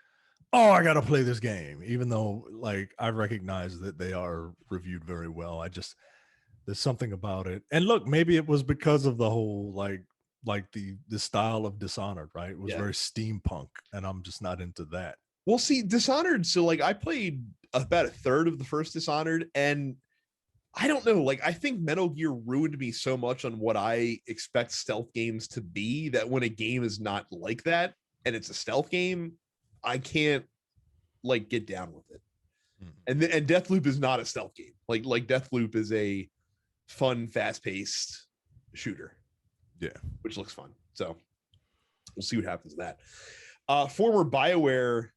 oh, I got to play this game, even though like I recognize that they are reviewed very well. There's something about it. And look, maybe it was because of the whole like the style of Dishonored, right? It was yeah, very steampunk, and I'm just not into that. we'll see. Dishonored. So like I played about a third of the first Dishonored, and I don't know. Like, I think Metal Gear ruined me so much on what I expect stealth games to be, that when a game is not like that and it's a stealth game, I can't like get down with it. Mm. And Deathloop is not a stealth game. Like Deathloop is a fun, fast paced shooter, Yeah. which looks fun. So we'll see what happens to that. Former BioWare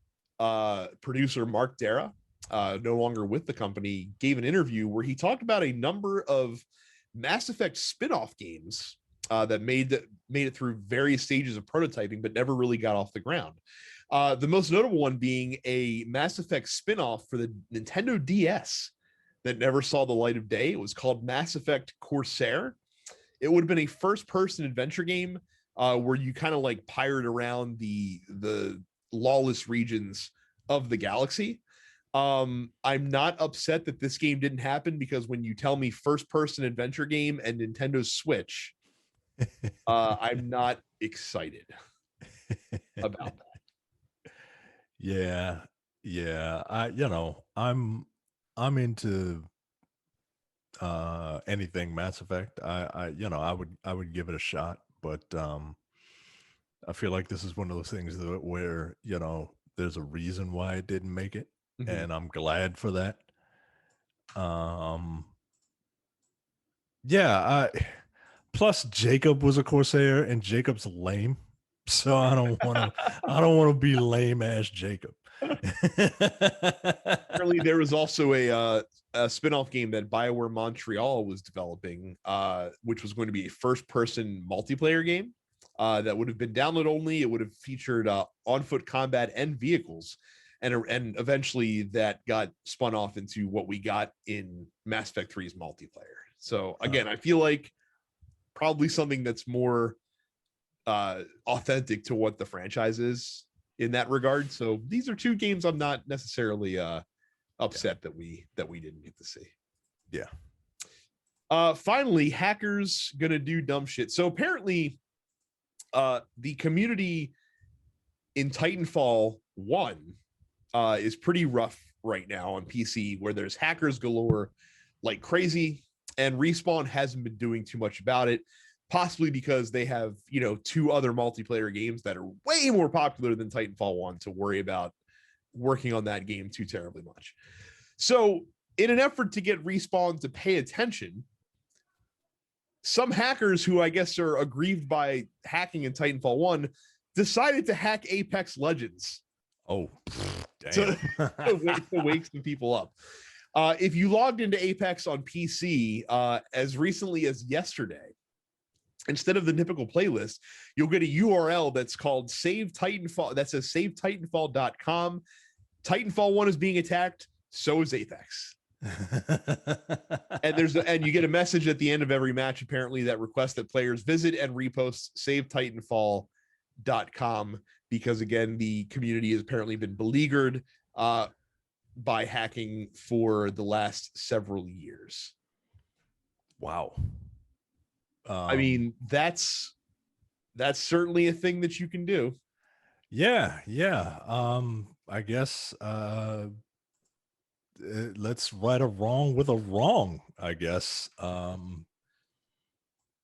producer Mark Dara, no longer with the company, gave an interview where he talked about a number of Mass Effect spin-off games that made it through various stages of prototyping but never really got off the ground. The most notable one being a Mass Effect spin-off for the Nintendo DS that never saw the light of day. It was called Mass Effect Corsair. It would have been a first-person adventure game where you kind of like pirate around the lawless regions of the galaxy. I'm not upset that this game didn't happen, because when you tell me first-person adventure game and Nintendo Switch, I'm not excited about that. Yeah. Yeah. I'm into anything Mass Effect. I would give it a shot, but I feel like this is one of those things that where, there's a reason why it didn't make it, Mhm. and I'm glad for that. Um yeah, plus Jacob was a Corsair and Jacob's lame. So I don't want to be lame ass Jacob. Apparently, there was also a spin-off game that BioWare Montreal was developing, which was going to be a first-person multiplayer game that would have been download only. It would have featured on-foot combat and vehicles, and eventually that got spun off into what we got in Mass Effect 3's multiplayer. So Uh, again, I feel like probably something that's more authentic to what the franchise is in that regard. So these are two games I'm not necessarily upset that we didn't get to see. Yeah. Finally, Hackers gonna do dumb shit. So apparently the community in Titanfall 1 is pretty rough right now on PC, where there's hackers galore like crazy, and Respawn hasn't been doing too much about it, possibly because they have, you know, two other multiplayer games that are way more popular than Titanfall 1 to worry about working on that game too terribly much. So in an effort to get Respawn to pay attention, some hackers who I guess are aggrieved by hacking in Titanfall 1 decided to hack Apex Legends. Oh, damn. to wake some people up. If you logged into Apex on PC as recently as yesterday, instead of the typical playlist, you'll get a URL that's called Save Titanfall. That says savetitanfall.com. Titanfall 1 is being attacked. So is Apex. And you get a message at the end of every match, apparently, that requests that players visit and repost savetitanfall.com, because again, the community has apparently been beleaguered by hacking for the last several years. Wow. I mean, that's certainly a thing that you can do. Yeah. I guess let's right a wrong with a wrong, I guess.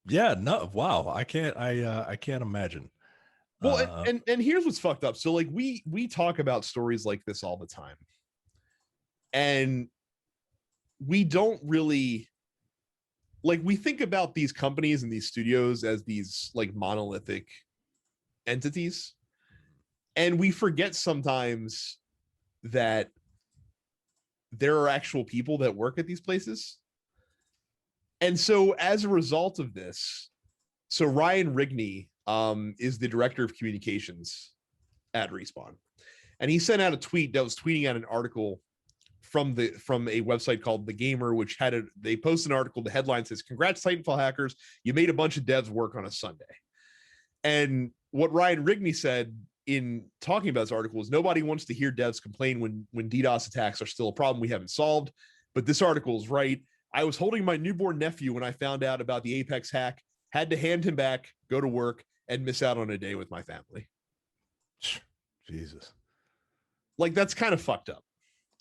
Yeah, no, wow. I can't imagine. Well, and here's what's fucked up. So like we talk about stories like this all the time, and we don't really, like, we think about these companies and these studios as these like monolithic entities, and we forget sometimes that there are actual people that work at these places. And so as a result of this, so Ryan Rigney is the director of communications at Respawn, and he sent out a tweet that was tweeting out an article from a website called The Gamer, which they posted an article. The headline says, "Congrats, Titanfall hackers, you made a bunch of devs work on a Sunday." And what Ryan Rigney said in talking about this article is, nobody wants to hear devs complain when DDoS attacks are still a problem we haven't solved, but this article is right. I was holding my newborn nephew when I found out about the Apex hack, had to hand him back, go to work, and miss out on a day with my family. Jesus. Like, that's kind of fucked up.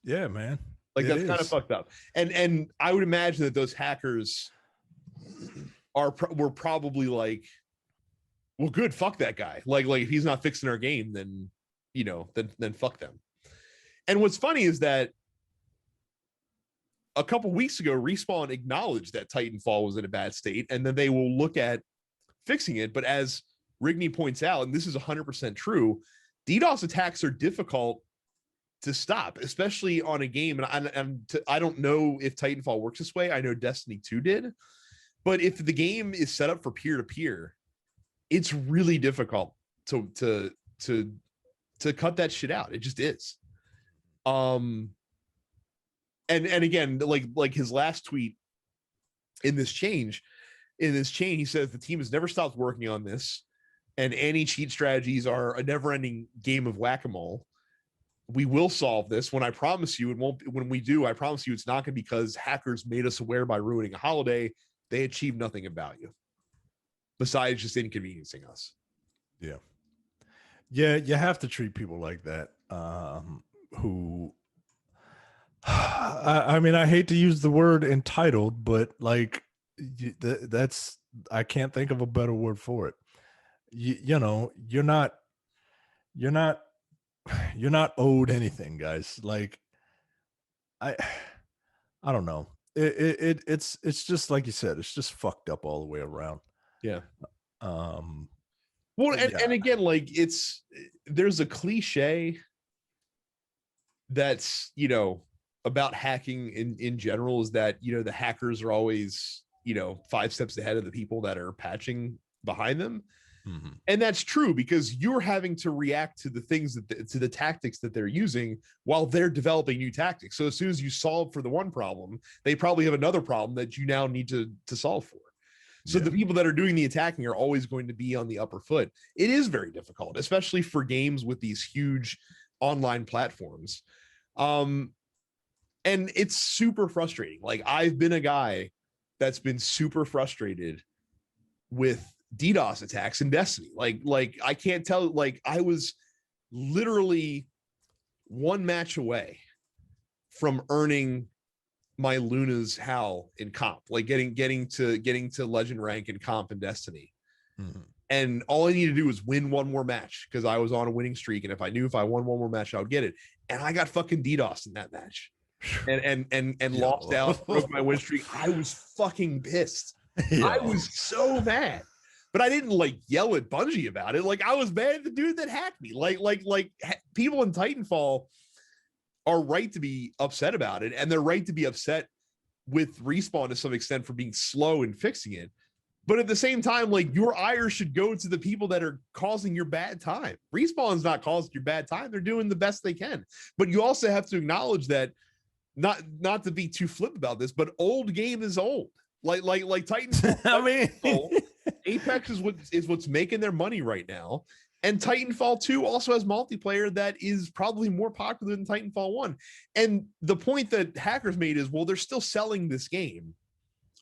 Yeah, man. Like, that's kind of fucked up. And I would imagine that those hackers were probably like, well, good, fuck that guy. Like if he's not fixing our game, then, you know, then fuck them. And what's funny is that a couple weeks ago, Respawn acknowledged that Titanfall was in a bad state, and then they will look at fixing it. But as Rigney points out, and this is 100% true, DDoS attacks are difficult to stop, especially on a game. And I don't know if Titanfall works this way. I know Destiny 2 did. But if the game is set up for peer-to-peer, it's really difficult to cut that shit out. It just is. And again, like his last tweet in this chain, he says the team has never stopped working on this, and anti-cheat strategies are a never-ending game of whack-a-mole. We will solve this. When I promise you, it won't. When we do, I promise you, it's not going to be because hackers made us aware by ruining a holiday. They achieved nothing of value besides just inconveniencing us. Yeah, you have to treat people like that. Who, I mean, I hate to use the word entitled, but like that's, I can't think of a better word for it. You know, you're not owed anything, guys. Like, I don't know. It's just like you said, it's just fucked up all the way around. Yeah. Well, and again, like, there's a cliche that's, you know, about hacking in general, is that, you know, the hackers are always, you know, 5 steps ahead of the people that are patching behind them. Mm-hmm. And that's true, because you're having to react to the things to the tactics that they're using while they're developing new tactics. So as soon as you solve for the one problem, they probably have another problem that you now need to solve for. So the people that are doing the attacking are always going to be on the upper foot. It is very difficult, especially for games with these huge online platforms. And it's super frustrating. Like, I've been a guy that's been super frustrated with DDoS attacks in Destiny. Like I can't tell, like, I was literally one match away from earning my Luna's Howl in comp, like getting to legend rank in comp in Destiny. Mm-hmm. And all I needed to do was win one more match because I was on a winning streak. And if I knew if I won one more match, I would get it. And I got fucking DDoS in that match and lost out, broke my win streak. I was fucking pissed. I was so mad. But I didn't like yell at Bungie about it. Like, I was mad at the dude that hacked me. Like people in Titanfall are right to be upset about it, and they're right to be upset with Respawn to some extent for being slow in fixing it. But at the same time, like, your ire should go to the people that are causing your bad time. Respawn's not causing your bad time. They're doing the best they can. But you also have to acknowledge that, not to be too flip about this, but old game is old. Like Titanfall. I mean, Apex is what's making their money right now. And Titanfall 2 also has multiplayer that is probably more popular than Titanfall 1. And the point that Hackers made is, well, they're still selling this game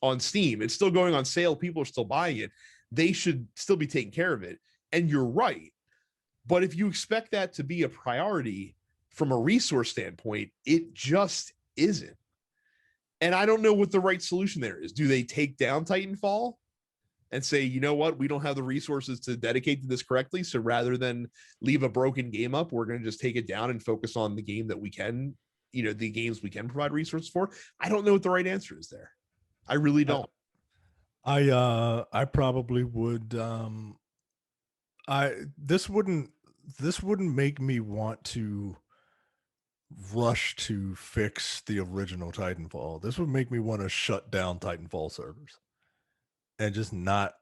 on Steam. It's still going on sale. People are still buying it. They should still be taking care of it. And you're right. But if you expect that to be a priority from a resource standpoint, it just isn't. And I don't know what the right solution there is. Do they take down Titanfall and say, you know what, we don't have the resources to dedicate to this correctly, so rather than leave a broken game up, we're going to just take it down and focus on the game that we can, the games we can provide resources for? I don't know what the right answer is there. I really don't. I probably would. This wouldn't make me want to rush to fix the original Titanfall. This would make me want to shut down Titanfall servers and just not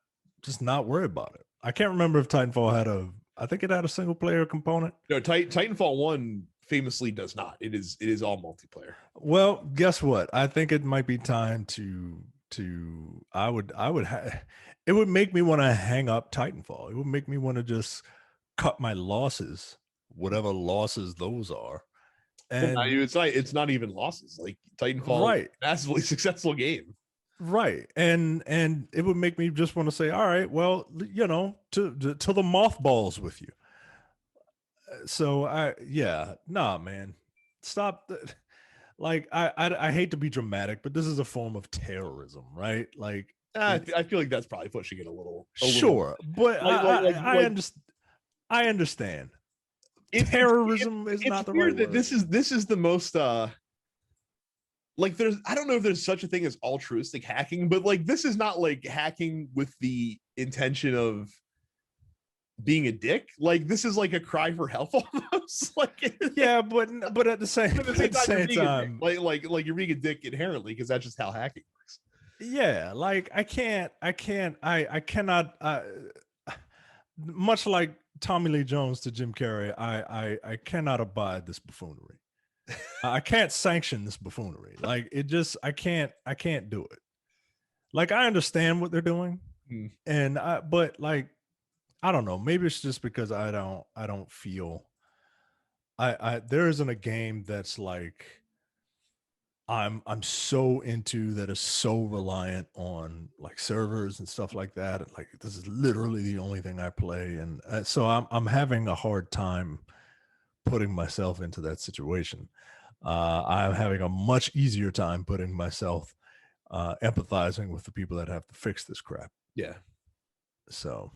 worry about it. I can't remember if Titanfall I think it had a single player component. No, Titanfall 1 famously does not. It is all multiplayer. Well, guess what? I think it might be time to it would make me want to hang up Titanfall. It would make me want to just cut my losses, whatever losses those are. And it's not even losses. Like, Titanfall, right, massively successful game, right? And it would make me just want to say, all right, well, to the mothballs with you. So man, stop. Like, I hate to be dramatic, but this is a form of terrorism, right? Like, I feel like that's probably pushing it a little. Sure, but I understand. Terrorism is not the right word. This is the most like, I don't know if there's such a thing as altruistic hacking, but like, this is not like hacking with the intention of being a dick. Like, this is like a cry for help almost. Like, yeah, but at the same time, like you're being a dick inherently, because that's just how hacking works. Yeah, like I cannot much like Tommy Lee Jones to Jim Carrey, I cannot abide this buffoonery. I can't sanction this buffoonery. Like, it just, I can't do it. Like, I understand what they're doing, but like, I don't know. Maybe it's just because I don't feel there isn't a game that's like I'm so into, that is so reliant on like servers and stuff like that. And like, this is literally the only thing I play, and so I'm having a hard time putting myself into that situation. I'm having a much easier time putting myself empathizing with the people that have to fix this crap. Yeah. So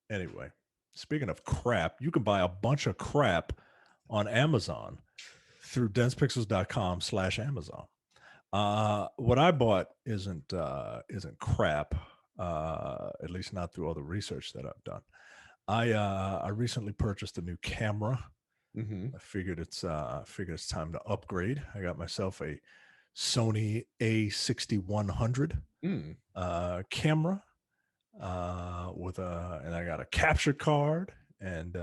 anyway, speaking of crap, you can buy a bunch of crap on Amazon through densepixels.com/Amazon. What I bought isn't crap, at least not through all the research that I've done. I recently purchased a new camera. I figured it's time to upgrade. I got myself a Sony A6100 camera and I got a capture card, and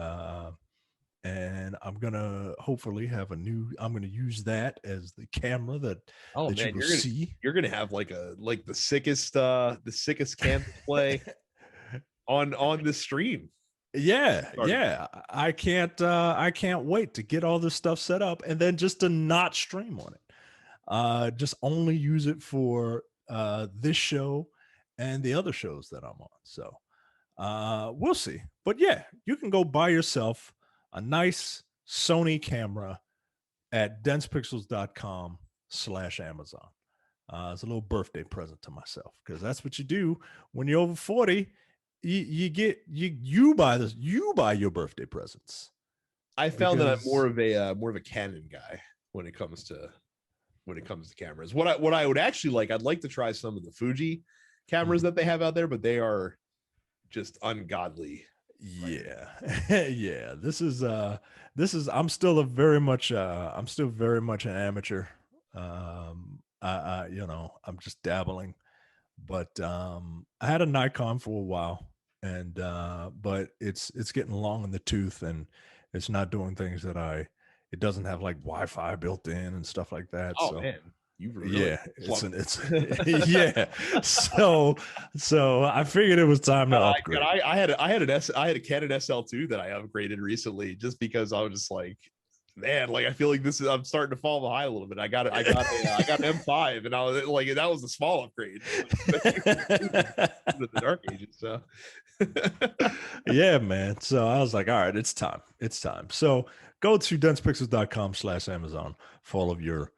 and I'm gonna hopefully have I'm gonna use that as the camera that Oh that you man, will see. you're gonna have like the sickest cam display on the stream. Yeah, I can't wait to get all this stuff set up and then just to not stream on it. Just only use it for this show and the other shows that I'm on. So we'll see. But yeah, you can go buy yourself a nice Sony camera at densepixels.com/Amazon. It's a little birthday present to myself because that's what you do when you're over 40. You buy this, you buy your birthday presents. I found that I'm more of a Canon guy when it comes to cameras. What I would actually like, I'd like to try some of the Fuji cameras that they have out there, but they are just ungodly. Yeah. Yeah. This is I'm still very much an amateur. I'm just dabbling, but I had a Nikon for a while, and but it's getting long in the tooth, and it's not doing things that it doesn't have like Wi-Fi built in and stuff like that. Oh so man, you've really yeah. So I figured it was time to upgrade. I had a Canon SL2 that I upgraded recently just because I was just like, man, like I feel like I'm starting to fall behind a little bit. I got an M5, and I was like, that was a small upgrade. The dark ages, so yeah, man. So I was like, all right, it's time. So go to densepixels.com/Amazon for all of your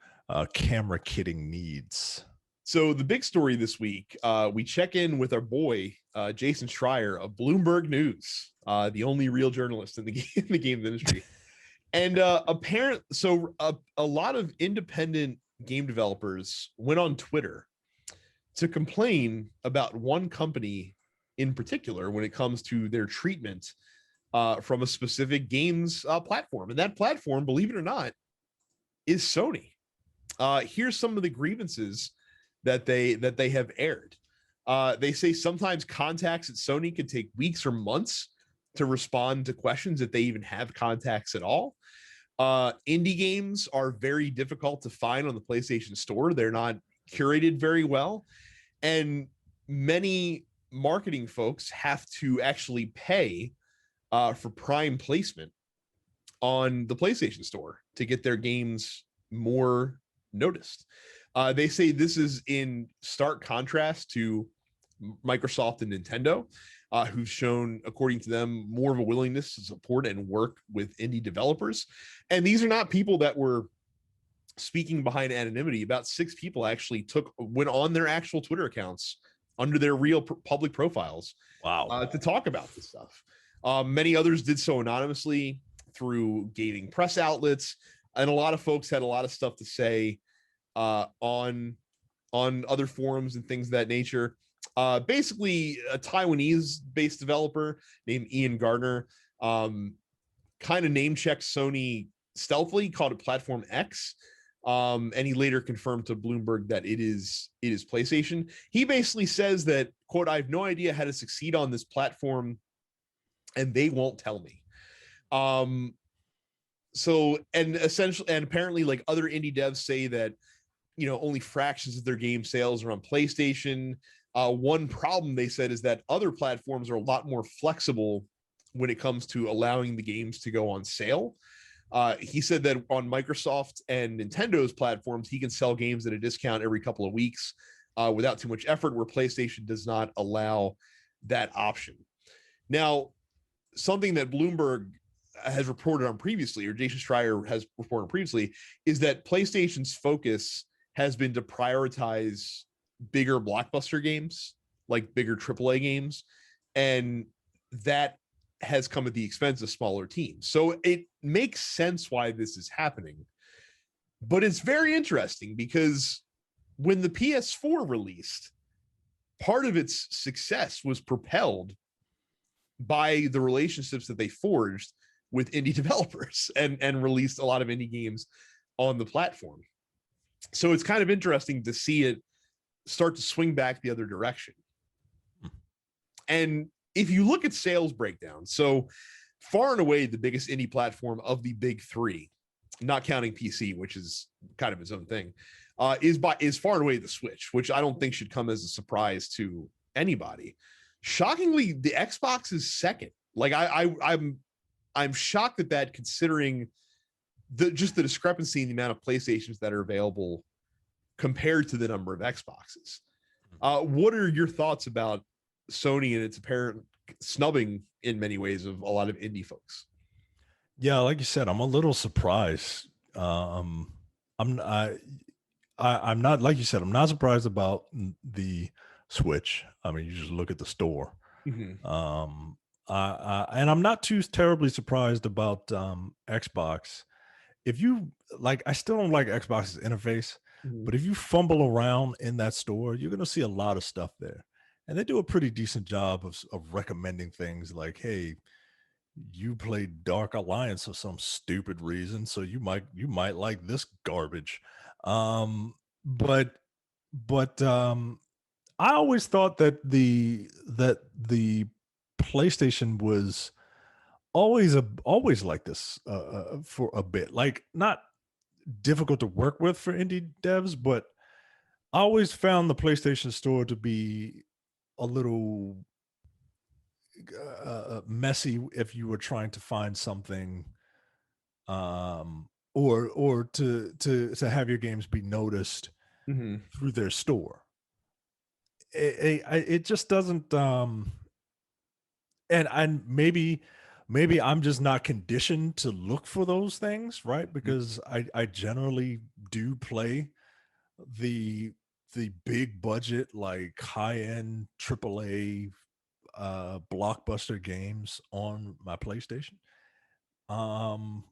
camera kitting needs. So the big story this week, we check in with our boy Jason Schreier of Bloomberg News, the only real journalist in the game industry. And apparently, so a lot of independent game developers went on Twitter to complain about one company in particular when it comes to their treatment from a specific games platform. And that platform, believe it or not, is Sony. Here's some of the grievances that they have aired. They say sometimes contacts at Sony could take weeks or months to respond to questions if they even have contacts at all. Indie games are very difficult to find on the PlayStation Store. They're not curated very well. And many marketing folks have to actually pay for prime placement on the PlayStation Store to get their games more noticed. They say this is in stark contrast to Microsoft and Nintendo, who've shown, according to them, more of a willingness to support and work with indie developers. And these are not people that were speaking behind anonymity. About 6 people actually went on their actual Twitter accounts under their real public profiles. Wow. To talk about this stuff. Many others did so anonymously through gaming press outlets, and a lot of folks had a lot of stuff to say on other forums and things of that nature. Basically, a Taiwanese-based developer named Ian Gardner kind of name-checked Sony stealthily, called it Platform X, and he later confirmed to Bloomberg that it is PlayStation. He basically says that, quote, "I have no idea how to succeed on this platform, and they won't tell me." So, and essentially, and apparently, like, other indie devs say that, only fractions of their game sales are on PlayStation. One problem they said is that other platforms are a lot more flexible when it comes to allowing the games to go on sale. He said that on Microsoft and Nintendo's platforms, he can sell games at a discount every couple of weeks without too much effort, where PlayStation does not allow that option. Now, something that Bloomberg has reported on previously, or Jason Schreier has reported previously, is that PlayStation's focus has been to prioritize bigger blockbuster games, like bigger AAA games, and that has come at the expense of smaller teams. So it makes sense why this is happening, but it's very interesting because when the PS4 released, part of its success was propelled by the relationships that they forged with indie developers and released a lot of indie games on the platform. So it's kind of interesting to see it start to swing back the other direction. And if you look at sales breakdown, so far and away the biggest indie platform of the big three, not counting PC, which is kind of its own thing, is far and away the Switch, which I don't think should come as a surprise to anybody. Shockingly, the Xbox is second. Like I'm shocked at that, considering the discrepancy in the amount of PlayStations that are available compared to the number of Xboxes. What are your thoughts about Sony and its apparent snubbing in many ways of a lot of indie folks? Yeah, like you said, I'm a little surprised. I'm not, like you said, I'm not surprised about the Switch. I mean, you just look at the store. Mm-hmm. And I'm not too terribly surprised about Xbox. If you like, I still don't like Xbox's interface, Mm-hmm. but if you fumble around in that store, you're gonna see a lot of stuff there, and they do a pretty decent job of recommending things like, hey, you played Dark Alliance for some stupid reason, so you might like this garbage. Um, but but I always thought that the PlayStation was always like this for a bit, like not difficult to work with for indie devs, but I always found the PlayStation Store to be a little messy if you were trying to find something, or to have your games be noticed Mm-hmm. through their store. It just doesn't, and maybe I'm just not conditioned to look for those things, right? Because I generally do play the big budget, like high end AAA blockbuster games on my PlayStation. Um,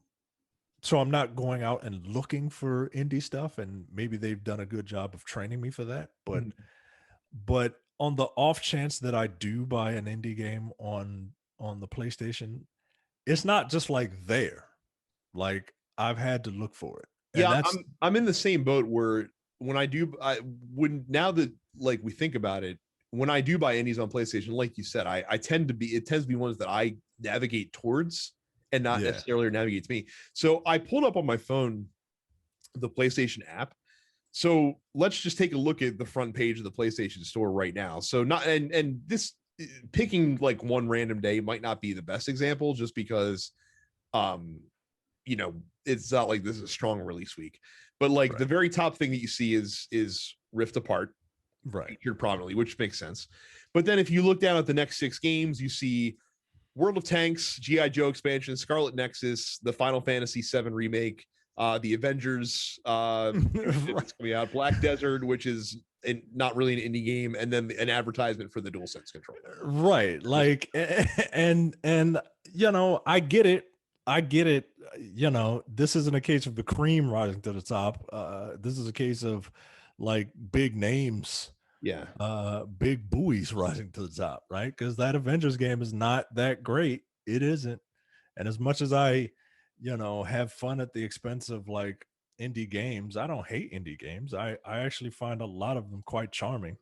so I'm not going out and looking for indie stuff, and maybe they've done a good job of training me for that. But on the off chance that I do buy an indie game on the PlayStation, it's not just like there. Like I've had to look for it, and Yeah, that's I'm in the same boat where when I do, when now that like we think about it, when I do buy indies on PlayStation, like you said, I tend to be, it tends to be ones that I navigate towards and not yeah, necessarily navigate to me. So I pulled up on my phone the PlayStation app. So let's just take a look at the front page of the PlayStation Store right now. So not, and this, picking like one random day might not be the best example, just because um you know, it's not like this is a strong release week, but like the right, very top thing that you see is Rift Apart right, featured prominently, which makes sense. But then if you look down at the next 6 games, you see World of Tanks, GI Joe expansion, Scarlet Nexus, the Final Fantasy VII remake, the Avengers right, that's coming out, Black Desert, which is not really an indie game, and then an advertisement for the DualSense controller. right. Like, and I get it. This isn't a case of the cream rising to the top. This is a case of like big names, Yeah. big buoys rising to the top, right? Because that Avengers game is not that great. It isn't. And as much as I, have fun at the expense of like indie games, I don't hate indie games. I actually find a lot of them quite charming.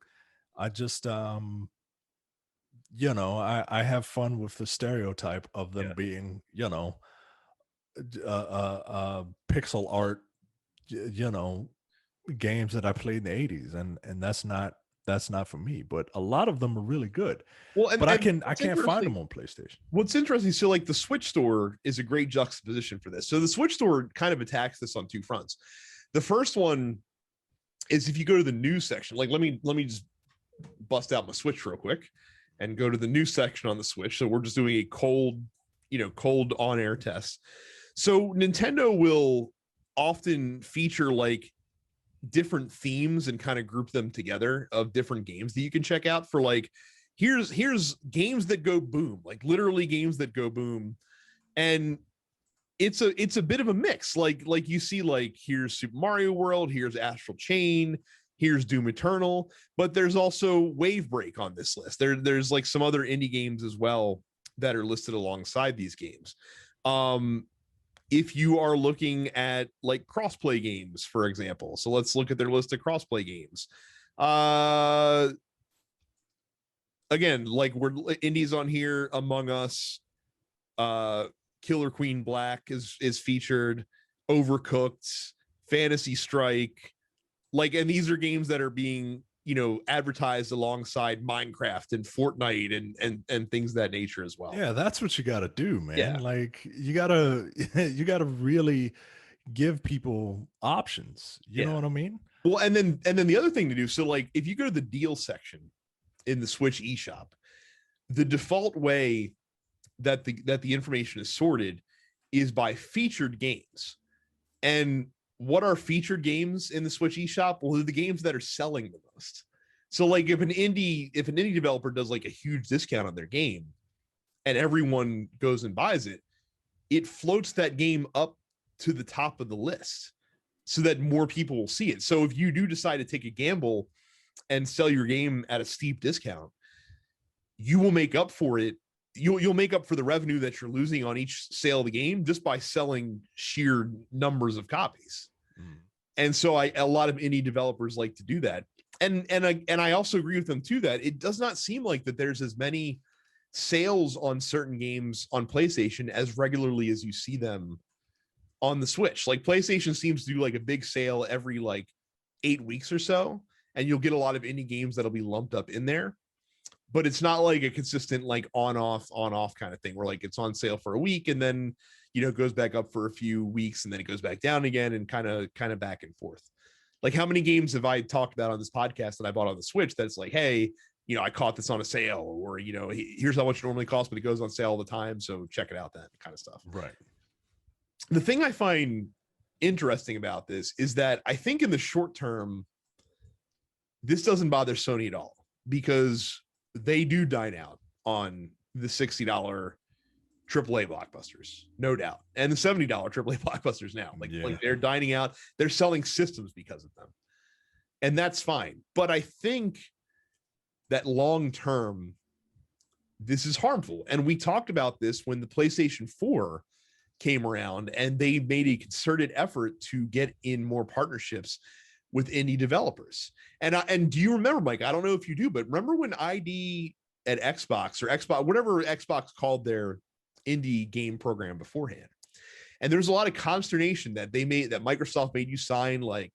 I just I have fun with the stereotype of them Yeah. being, pixel art, you know, games that I played in the 80s, and that's not for me. But a lot of them are really good. Well, But I and can I what's can't find interesting, them on PlayStation. what's interesting, so like the Switch store is a great juxtaposition for this. So the Switch store kind of attacks this on two fronts. The first one is if you go to the news section, like let me just bust out my Switch real quick and go to the news section on the Switch. So we're just doing a cold on air test. So Nintendo will often feature like different themes and kind of group them together of different games that you can check out for like here's games that go boom, like literally games that go boom. And it's a bit of a mix, like you see like here's Super Mario World, here's Astral Chain, here's Doom Eternal, but there's also Wave Break on this list. There's like some other indie games as well that are listed alongside these games. If you are looking at like crossplay games, for example, so let's look at their list of crossplay games. Again, like we're indies on here, Among Us, Killer Queen Black is featured, Overcooked, Fantasy Strike, like, and these are games that are being, you know, advertised alongside Minecraft and Fortnite and things of that nature as well. Yeah, that's what you got to do, man. Yeah. Like you got to you got to really give people options. You know Yeah. what I mean? Well, and then the other thing to do, so like if you go to the deal section in the Switch eShop, the default way that the information is sorted is by featured games. And what are featured games in the Switch eShop? Well, they're the games that are selling the most. So like if an indie developer does like a huge discount on their game and everyone goes and buys it, it floats that game up to the top of the list so that more people will see it. So if you do decide to take a gamble and sell your game at a steep discount, you will make up for it. You'll make up for the revenue that you're losing on each sale of the game just by selling sheer numbers of copies. And so a lot of indie developers like to do that. And I also agree with them too, that it does not seem like that there's as many sales on certain games on PlayStation as regularly as you see them on the Switch. Like PlayStation seems to do like a big sale every like 8 weeks or so, and you'll get a lot of indie games that'll be lumped up in there. But it's not like a consistent like on off kind of thing where like it's on sale for a week and then, you know, goes back up for a few weeks and then it goes back down again and kind of back and forth. Like how many games have I talked about on this podcast that I bought on the Switch that's like, hey, you know, I caught this on a sale, or, you know, here's how much it normally costs, but it goes on sale all the time, so check it out, that kind of stuff. Right. The thing I find interesting about this is that I think in the short term, this doesn't bother Sony at all because they do dine out on the $60 AAA blockbusters, no doubt, and the $70 AAA blockbusters now. Like they're dining out, they're selling systems because of them, and that's fine. But I think that long term, this is harmful, and we talked about this when the PlayStation 4 came around, and they made a concerted effort to get in more partnerships with indie developers. And do you remember, Mike? I don't know if you do, but remember when ID at Xbox or Xbox, whatever Xbox called their indie game program beforehand, and there's a lot of consternation that Microsoft made you sign like,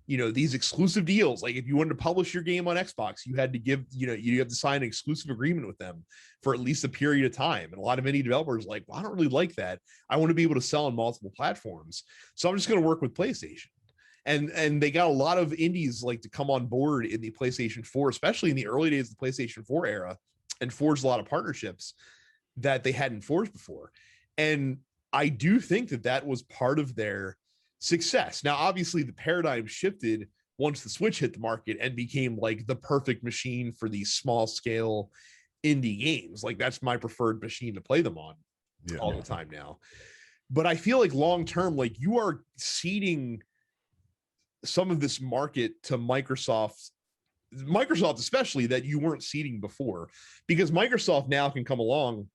you know, these exclusive deals. Like if you wanted to publish your game on Xbox, you had to you have to sign an exclusive agreement with them for at least a period of time. And a lot of indie developers like, well, I don't really like that. I want to be able to sell on multiple platforms, so I'm just going to work with PlayStation. And they got a lot of indies like to come on board in the PlayStation 4, especially in the early days of the PlayStation 4 era, and forged a lot of partnerships that they hadn't forged before. And I do think that was part of their success. Now, obviously, the paradigm shifted once the Switch hit the market and became like the perfect machine for these small scale indie games. Like that's my preferred machine to play them on all the time now. But I feel like long term, like you are ceding some of this market to Microsoft especially, that you weren't seeding before, because Microsoft now can come along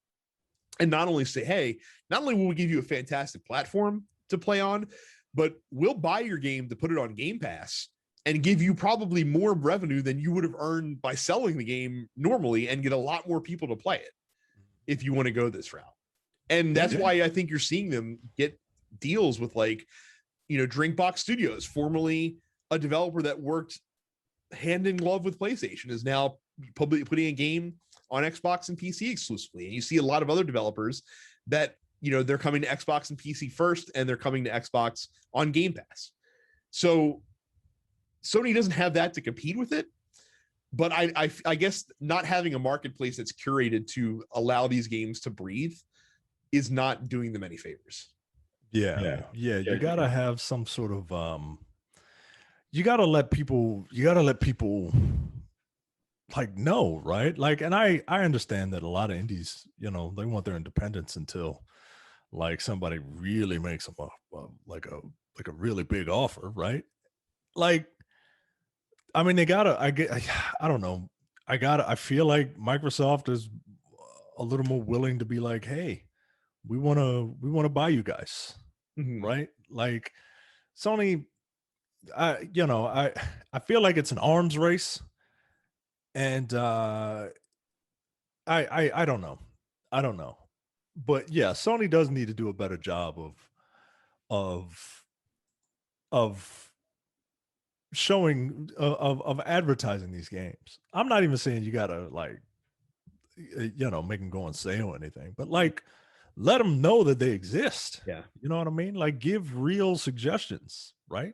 and not only say, hey, not only will we give you a fantastic platform to play on, but we'll buy your game to put it on Game Pass and give you probably more revenue than you would have earned by selling the game normally, and get a lot more people to play it if you want to go this route. And that's why I think you're seeing them get deals with like, you know, Drinkbox Studios, formerly a developer that worked hand in glove with PlayStation, is now putting a game on Xbox and PC exclusively. And you see a lot of other developers that, you know, they're coming to Xbox and PC first, and they're coming to Xbox on Game Pass. So Sony doesn't have that to compete with it. But I guess not having a marketplace that's curated to allow these games to breathe is not doing them any favors. Yeah. You gotta have some sort of you gotta let people like know, right? Like, and I understand that a lot of indies, you know, they want their independence until like somebody really makes them a really big offer, right? Like, I mean, I don't know. I feel like Microsoft is a little more willing to be like, hey, we want to buy you guys. Right? Like Sony, I feel like it's an arms race, and I don't know. but yeah, Sony does need to do a better job of of showing of advertising these games. I'm not even saying you gotta like make them go on sale or anything, but like let them know that they exist. Yeah. You know what I mean? Like give real suggestions, right?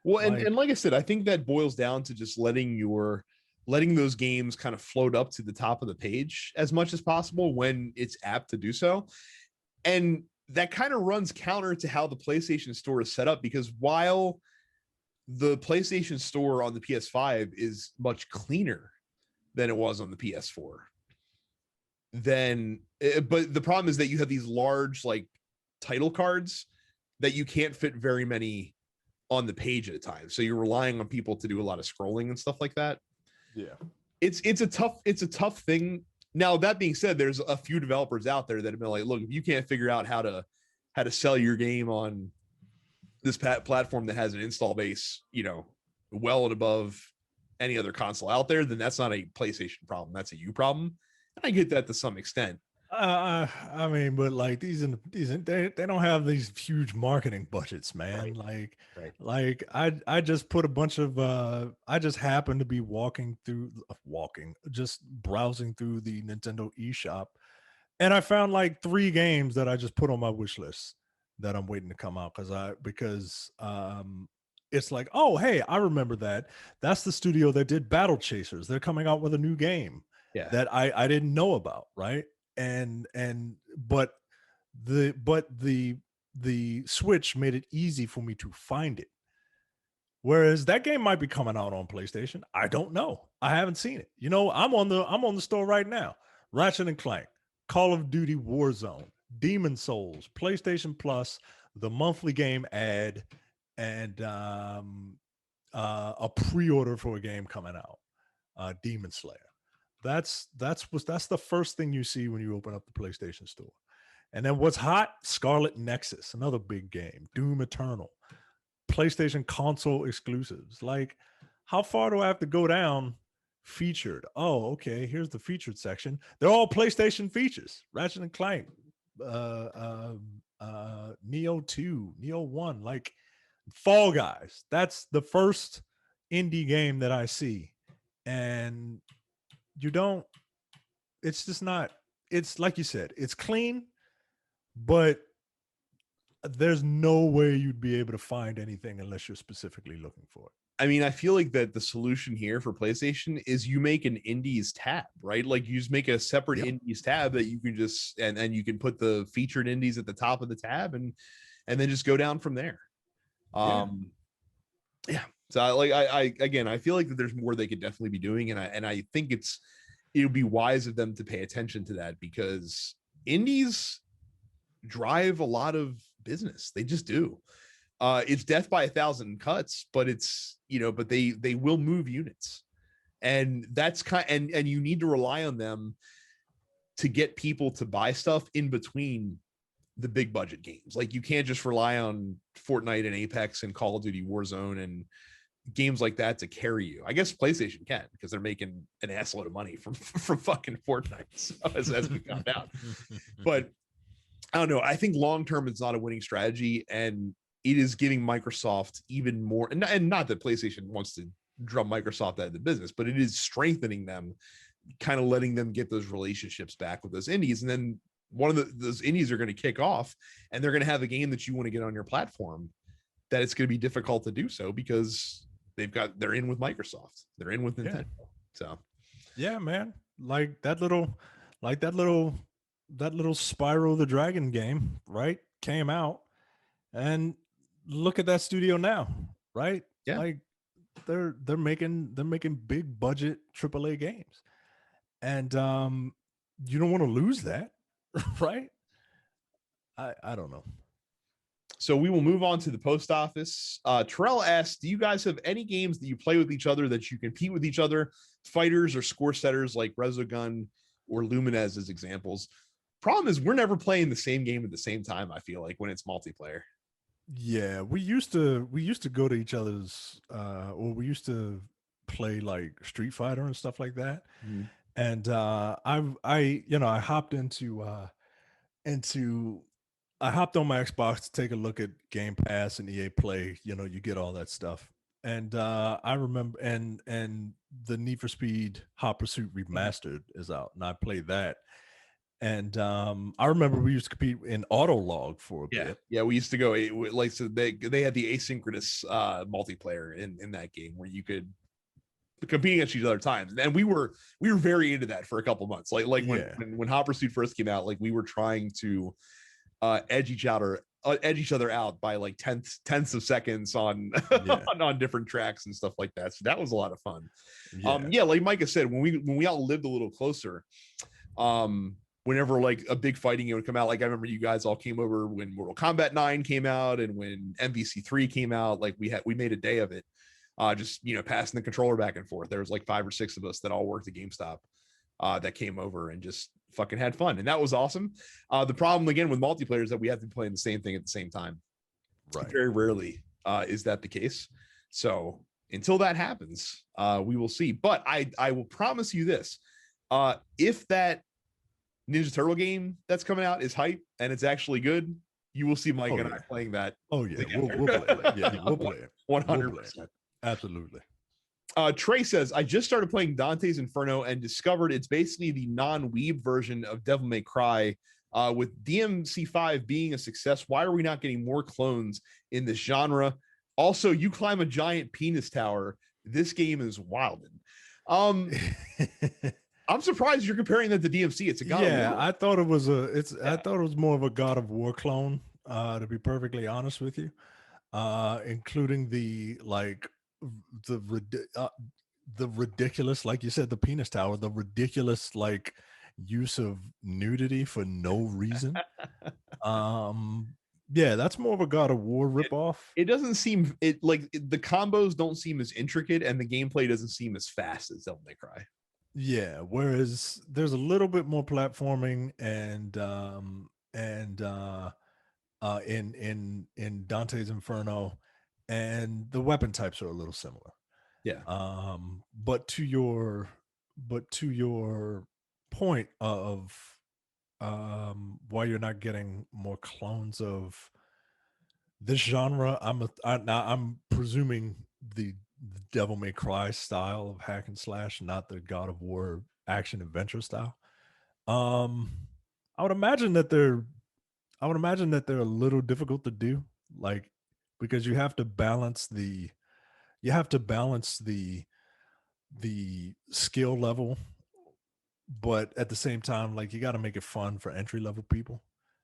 Well, and Like and like I said, I think that boils down to just letting those games kind of float up to the top of the page as much as possible when it's apt to do so. And that kind of runs counter to how the PlayStation Store is set up, because while the PlayStation Store on the PS5 is much cleaner than it was on the PS4, but the problem is that you have these large like title cards that you can't fit very many on the page at a time. So you're relying on people to do a lot of scrolling and stuff like that. yeah. It's a tough thing. Now that being said, there's a few developers out there that have been like, look, if you can't figure out how to sell your game on this platform that has an install base, well and above any other console out there, then that's not a PlayStation problem. That's a you problem. And I get that to some extent. I mean, but like they don't have these huge marketing budgets, man. Right. Right. I just put a bunch of I just happened to be just browsing through the Nintendo eShop, and I found like 3 games that I just put on my wish list that I'm waiting to come out because it's like, oh hey, I remember that. That's the studio that did Battle Chasers. They're coming out with a new game Yeah. that I didn't know about, right? And the Switch made it easy for me to find it. Whereas that game might be coming out on PlayStation. I don't know. I haven't seen it. I'm on the store right now. Ratchet and Clank, Call of Duty Warzone, Demon Souls, PlayStation Plus, the monthly game ad, and a pre-order for a game coming out, Demon Slayer. That's the first thing you see when you open up the PlayStation Store. And then what's hot? Scarlet Nexus, another big game. Doom Eternal, PlayStation console exclusives. Like, how far do I have to go down? Featured. Oh, okay. Here's the featured section. They're all PlayStation features. Ratchet and Clank, uh, uh, Neo 2, Neo 1, like Fall Guys. That's the first indie game that I see. And you don't, it's just not, it's like you said, it's clean, but there's no way you'd be able to find anything unless you're specifically looking for it. I mean, I feel like that the solution here for PlayStation is you make an indies tab, right? Like you just make a separate Yep. indies tab that you can just and you can put the featured indies at the top of the tab and then just go down from there. Yeah. Yeah. So I again, I feel like that there's more they could definitely be doing, and I think it would be wise of them to pay attention to that, because indies drive a lot of business. They just do. It's death by 1,000 cuts, but but they will move units, and that's and you need to rely on them to get people to buy stuff in between the big budget games. Like you can't just rely on Fortnite and Apex and Call of Duty Warzone and games like that to carry you. I guess PlayStation can, because they're making an assload of money from fucking Fortnite, so, as we found out. But I don't know. I think long term it's not a winning strategy, and it is giving Microsoft even more. And not that PlayStation wants to drum Microsoft out of the business, but it is strengthening them, kind of letting them get those relationships back with those indies. And then one of those indies are going to kick off, and they're going to have a game that you want to get on your platform, that it's going to be difficult to do so because they're in with Microsoft, they're in with Nintendo. Yeah. So Yeah, man. Like that little Spyro the Dragon game, right? Came out, and look at that studio now, right? yeah. Like they're making big budget AAA games. And you don't want to lose that, right? I don't know. So we will move on to the post office. Terrell asks, do you guys have any games that you play with each other that you compete with each other, fighters or score setters like Resogun or Lumines as examples? Problem is, we're never playing the same game at the same time, I feel like, when it's multiplayer. Yeah, we used to go to each other's or we used to play like Street Fighter and stuff like that. Mhm. And I hopped into and I hopped on my Xbox to take a look at Game Pass and EA Play. You know, you get all that stuff. And I remember, and the Need for Speed Hot Pursuit Remastered is out, and I played that. And I remember we used to compete in Autolog for a bit. Yeah, we used to go like, so they had the asynchronous multiplayer in that game where you could compete against each other times, and we were very into that for a couple months. Like when Hot Pursuit first came out, like we were trying to edge each other out by like tenths of seconds on on different tracks and stuff like that. So that was a lot of fun. Like Micah said, when we all lived a little closer, whenever like a big fighting game would come out, like I remember you guys all came over when Mortal Kombat 9 came out and when MVC3 came out. Like we made a day of it, just passing the controller back and forth. There was like 5 or 6 of us that all worked at GameStop that came over and just fucking had fun, and that was awesome. The problem again with multiplayer is that we have to be playing the same thing at the same time. Right. Very rarely is that the case. So until that happens, we will see. But I will promise you this: if that Ninja Turtle game that's coming out is hype and it's actually good, you will see Mike and I playing that. Oh yeah, we'll play it. Yeah, we'll play it. 100%. Absolutely. Trey says, I just started playing Dante's Inferno and discovered it's basically the non-weeb version of Devil May Cry. With DMC5 being a success, why are we not getting more clones in this genre? Also, you climb a giant penis tower. This game is wildin'. I'm surprised you're comparing that to DMC. It's a God of War. Yeah, I thought it was I thought it was more of a God of War clone, to be perfectly honest with you. Including the ridiculous, like you said, the penis tower, the ridiculous like use of nudity for no reason. Yeah, that's more of a God of War ripoff. It doesn't seem like the combos don't seem as intricate and the gameplay doesn't seem as fast as Devil May Cry. Yeah, whereas there's a little bit more platforming in Dante's Inferno, and the weapon types are a little similar. Yeah. But to your point of why you're not getting more clones of this genre, I'm presuming the Devil May Cry style of hack and slash, not the God of War action adventure style. I would imagine that they're a little difficult to do, like, because you have to balance the skill level, but at the same time, like, you got to make it fun for entry level people.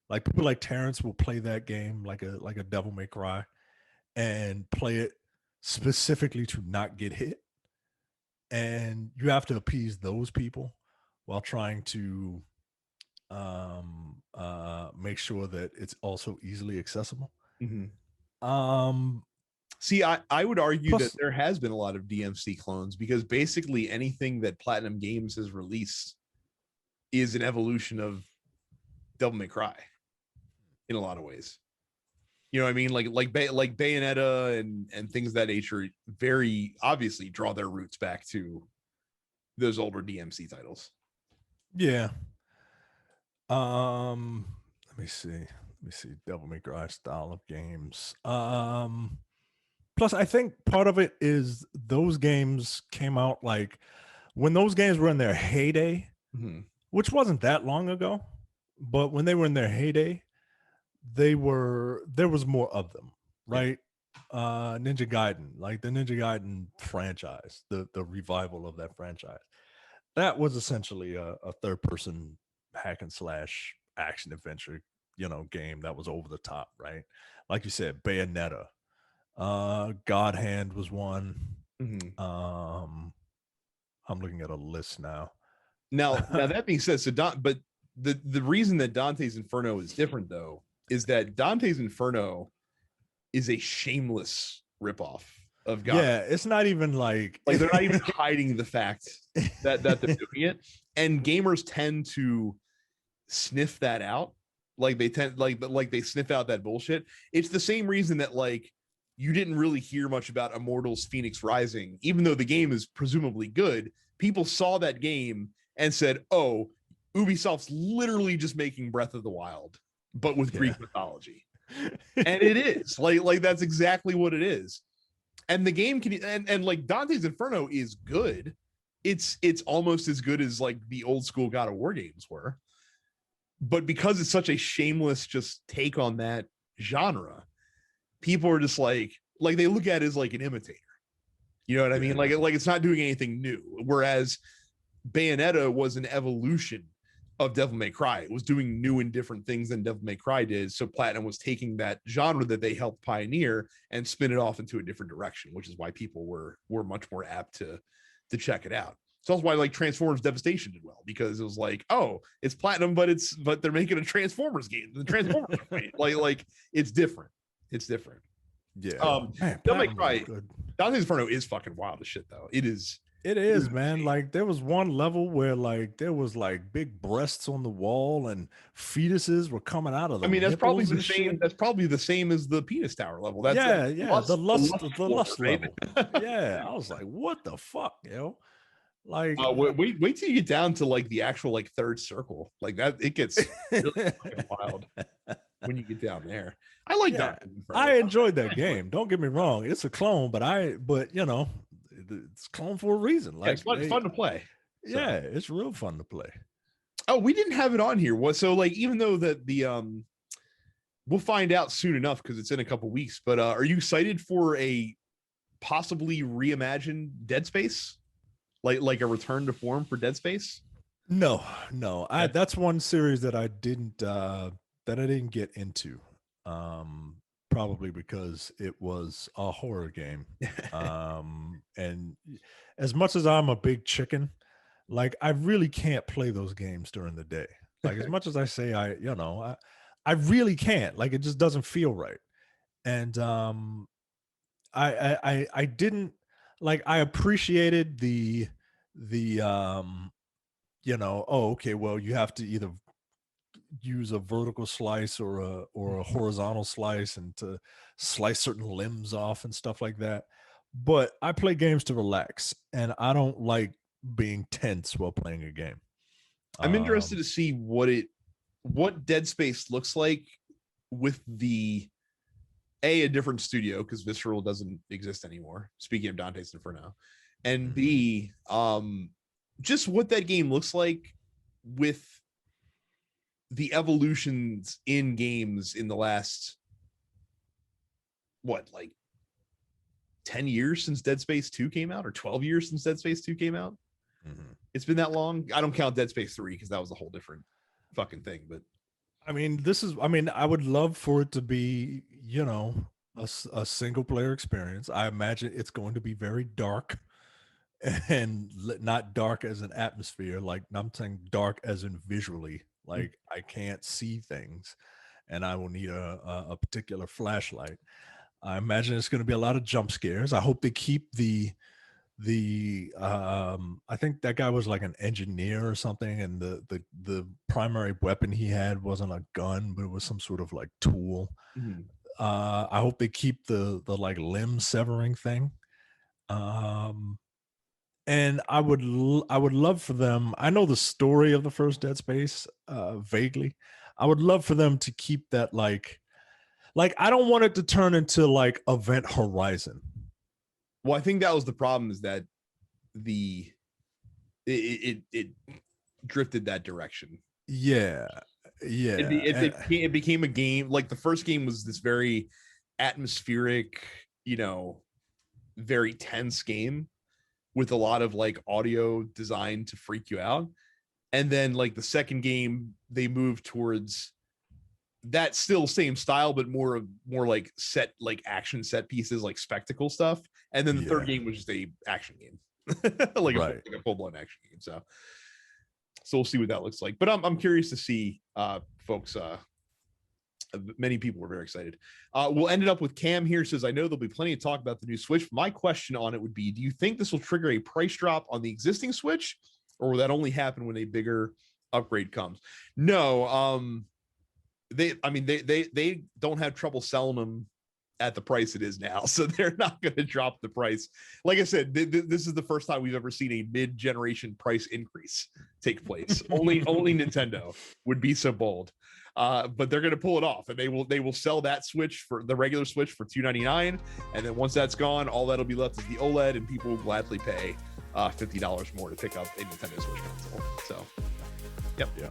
Like, people like Terrence will play that game like a Devil May Cry and play it specifically to not get hit, and you have to appease those people while trying to make sure that it's also easily accessible. See, I would argue that there has been a lot of DMC clones, because basically anything that Platinum Games has released is an evolution of Devil May Cry in a lot of ways. You know what I mean? Like Bayonetta and things of that nature very obviously draw their roots back to those older DMC titles. Yeah. Let me see Devil May Cry style of games. Plus, I think part of it is those games came out like when those games were in their heyday, which wasn't that long ago, but when they were in their heyday, there was more of them, right? Ninja Gaiden, like the Ninja Gaiden franchise, the revival of that franchise, that was essentially a third person hack and slash action adventure, game that was over the top, right? Like you said, Bayonetta, God Hand was one. I'm looking at a list now. Now that being said, but the reason that Dante's Inferno is different though is that Dante's Inferno is a shameless ripoff of God. Yeah, it's not even like they're not even hiding the fact that they're doing it, and gamers tend to sniff that out. Like they they sniff out that bullshit. It's the same reason that like you didn't really hear much about Immortals Phoenix Rising, even though the game is presumably good. People saw that game and said, "Oh, Ubisoft's literally just making Breath of the Wild, but with Greek mythology. And it is like that's exactly what it is. And the game can and like Dante's Inferno is good. It's almost as good as like the old school God of War games were. But because it's such a shameless just take on that genre, people are just like they look at it as like an imitator. You know what I mean? Like it's not doing anything new. Whereas Bayonetta was an evolution of Devil May Cry. It was doing new and different things than Devil May Cry did. So Platinum was taking that genre that they helped pioneer and spin it off into a different direction, which is why people were much more apt to check it out. So that's why like Transformers Devastation did well, because it was like, oh, it's Platinum, but they're making a Transformers game. The Transformers like it's different. It's different. Yeah. Devil May Cry, Dante's Inferno is fucking wild as shit though. It is. It is, man. Like there was one level where like there was like big breasts on the wall and fetuses were coming out of them. I mean, that's probably the same. That's probably the same as the penis tower level. That's the lust right? level. Yeah, I was like, what the fuck, yo? Like, wait till you get down to like the actual like third circle, like that. It gets really wild when you get down there. I like that. I enjoyed that game. Don't get me wrong; it's a clone, but you know. It's clone for a reason. Like it's fun to play. Yeah, it's real fun to play. Oh, we didn't have it on here. So like, even though that the we'll find out soon enough because it's in a couple weeks. But are you excited for a possibly reimagined Dead Space, like a return to form for Dead Space? No. That's one series that I didn't get into. Probably because it was a horror game. And as much as I'm a big chicken, like I really can't play those games during the day. Like as much as I say I really can't. Like it just doesn't feel right. And I didn't like I appreciated the oh okay, well you have to either use a vertical slice or a horizontal slice and to slice certain limbs off and stuff like that. But I play games to relax and I don't like being tense while playing a game. I'm interested to see what Dead Space looks like with a different studio, because Visceral doesn't exist anymore. Speaking of Dante's Inferno, and B, just what that game looks like with the evolutions in games in the last 10 years since Dead Space 2 came out, or 12 years since Dead Space 2 came out. It's been that long. I don't count Dead Space 3 because that was a whole different fucking thing. But I mean, I would love for it to be, a single player experience. I imagine it's going to be very dark and not dark as an atmosphere. Like I'm saying dark as in visually. Like I can't see things and I will need a particular flashlight. I imagine it's going to be a lot of jump scares. I hope they keep the I think that guy was like an engineer or something, and the primary weapon he had wasn't a gun, but it was some sort of like tool. I hope they keep the like limb severing thing. And I would love for them. I know the story of the first Dead Space vaguely. I would love for them to keep that like I don't want it to turn into like Event Horizon. Well, I think that was the problem, is that it drifted that direction. Yeah. It became a game. Like the first game was this very atmospheric, very tense game with a lot of like audio designed to freak you out. And then like the second game, they moved towards that still same style, but more like set, like action set pieces, like spectacle stuff. And then the third game was just a action game, like a full-blown action game. So we'll see what that looks like. But I'm curious to see folks. Many people were very excited. We'll end it up with Cam here. Says, I know there'll be plenty of talk about the new Switch. My question on it would be, do you think this will trigger a price drop on the existing Switch, or will that only happen when a bigger upgrade comes? No. They don't have trouble selling them at the price it is now, so they're not going to drop the price. Like I said, this is the first time we've ever seen a mid-generation price increase take place. only Nintendo would be so bold, but they're going to pull it off, and they will sell that Switch for the regular Switch for $299, and then once that's gone, all that'll be left is the OLED, and people will gladly pay $50 more to pick up a Nintendo Switch console. So, yep. Yeah.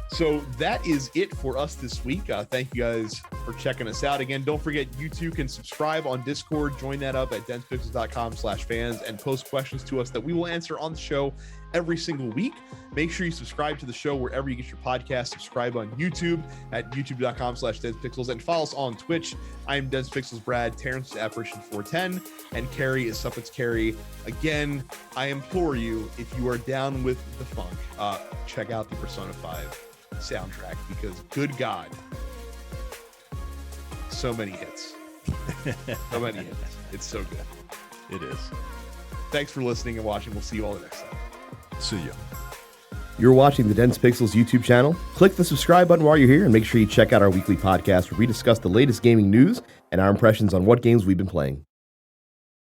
So that is it for us this week. Thank you guys for checking us out. Again, don't forget, you too can subscribe on Discord. Join that up at densepixels.com/fans and post questions to us that we will answer on the show every single week. Make sure you subscribe to the show wherever you get your podcast. Subscribe on YouTube at youtube.com/densepixels and follow us on Twitch. I'm densepixels Brad, Terrence is Apparition 410, and Carrie is Suppets Carrie. Again, I implore you, if you are down with the funk, check out the Persona 5 soundtrack, because good God, so many hits. So many hits. It's so good. It is. Thanks for listening and watching. We'll see you all the next time. See ya. You're watching the Dense Pixels YouTube channel. Click the subscribe button while you're here, and make sure you check out our weekly podcast where we discuss the latest gaming news and our impressions on what games we've been playing.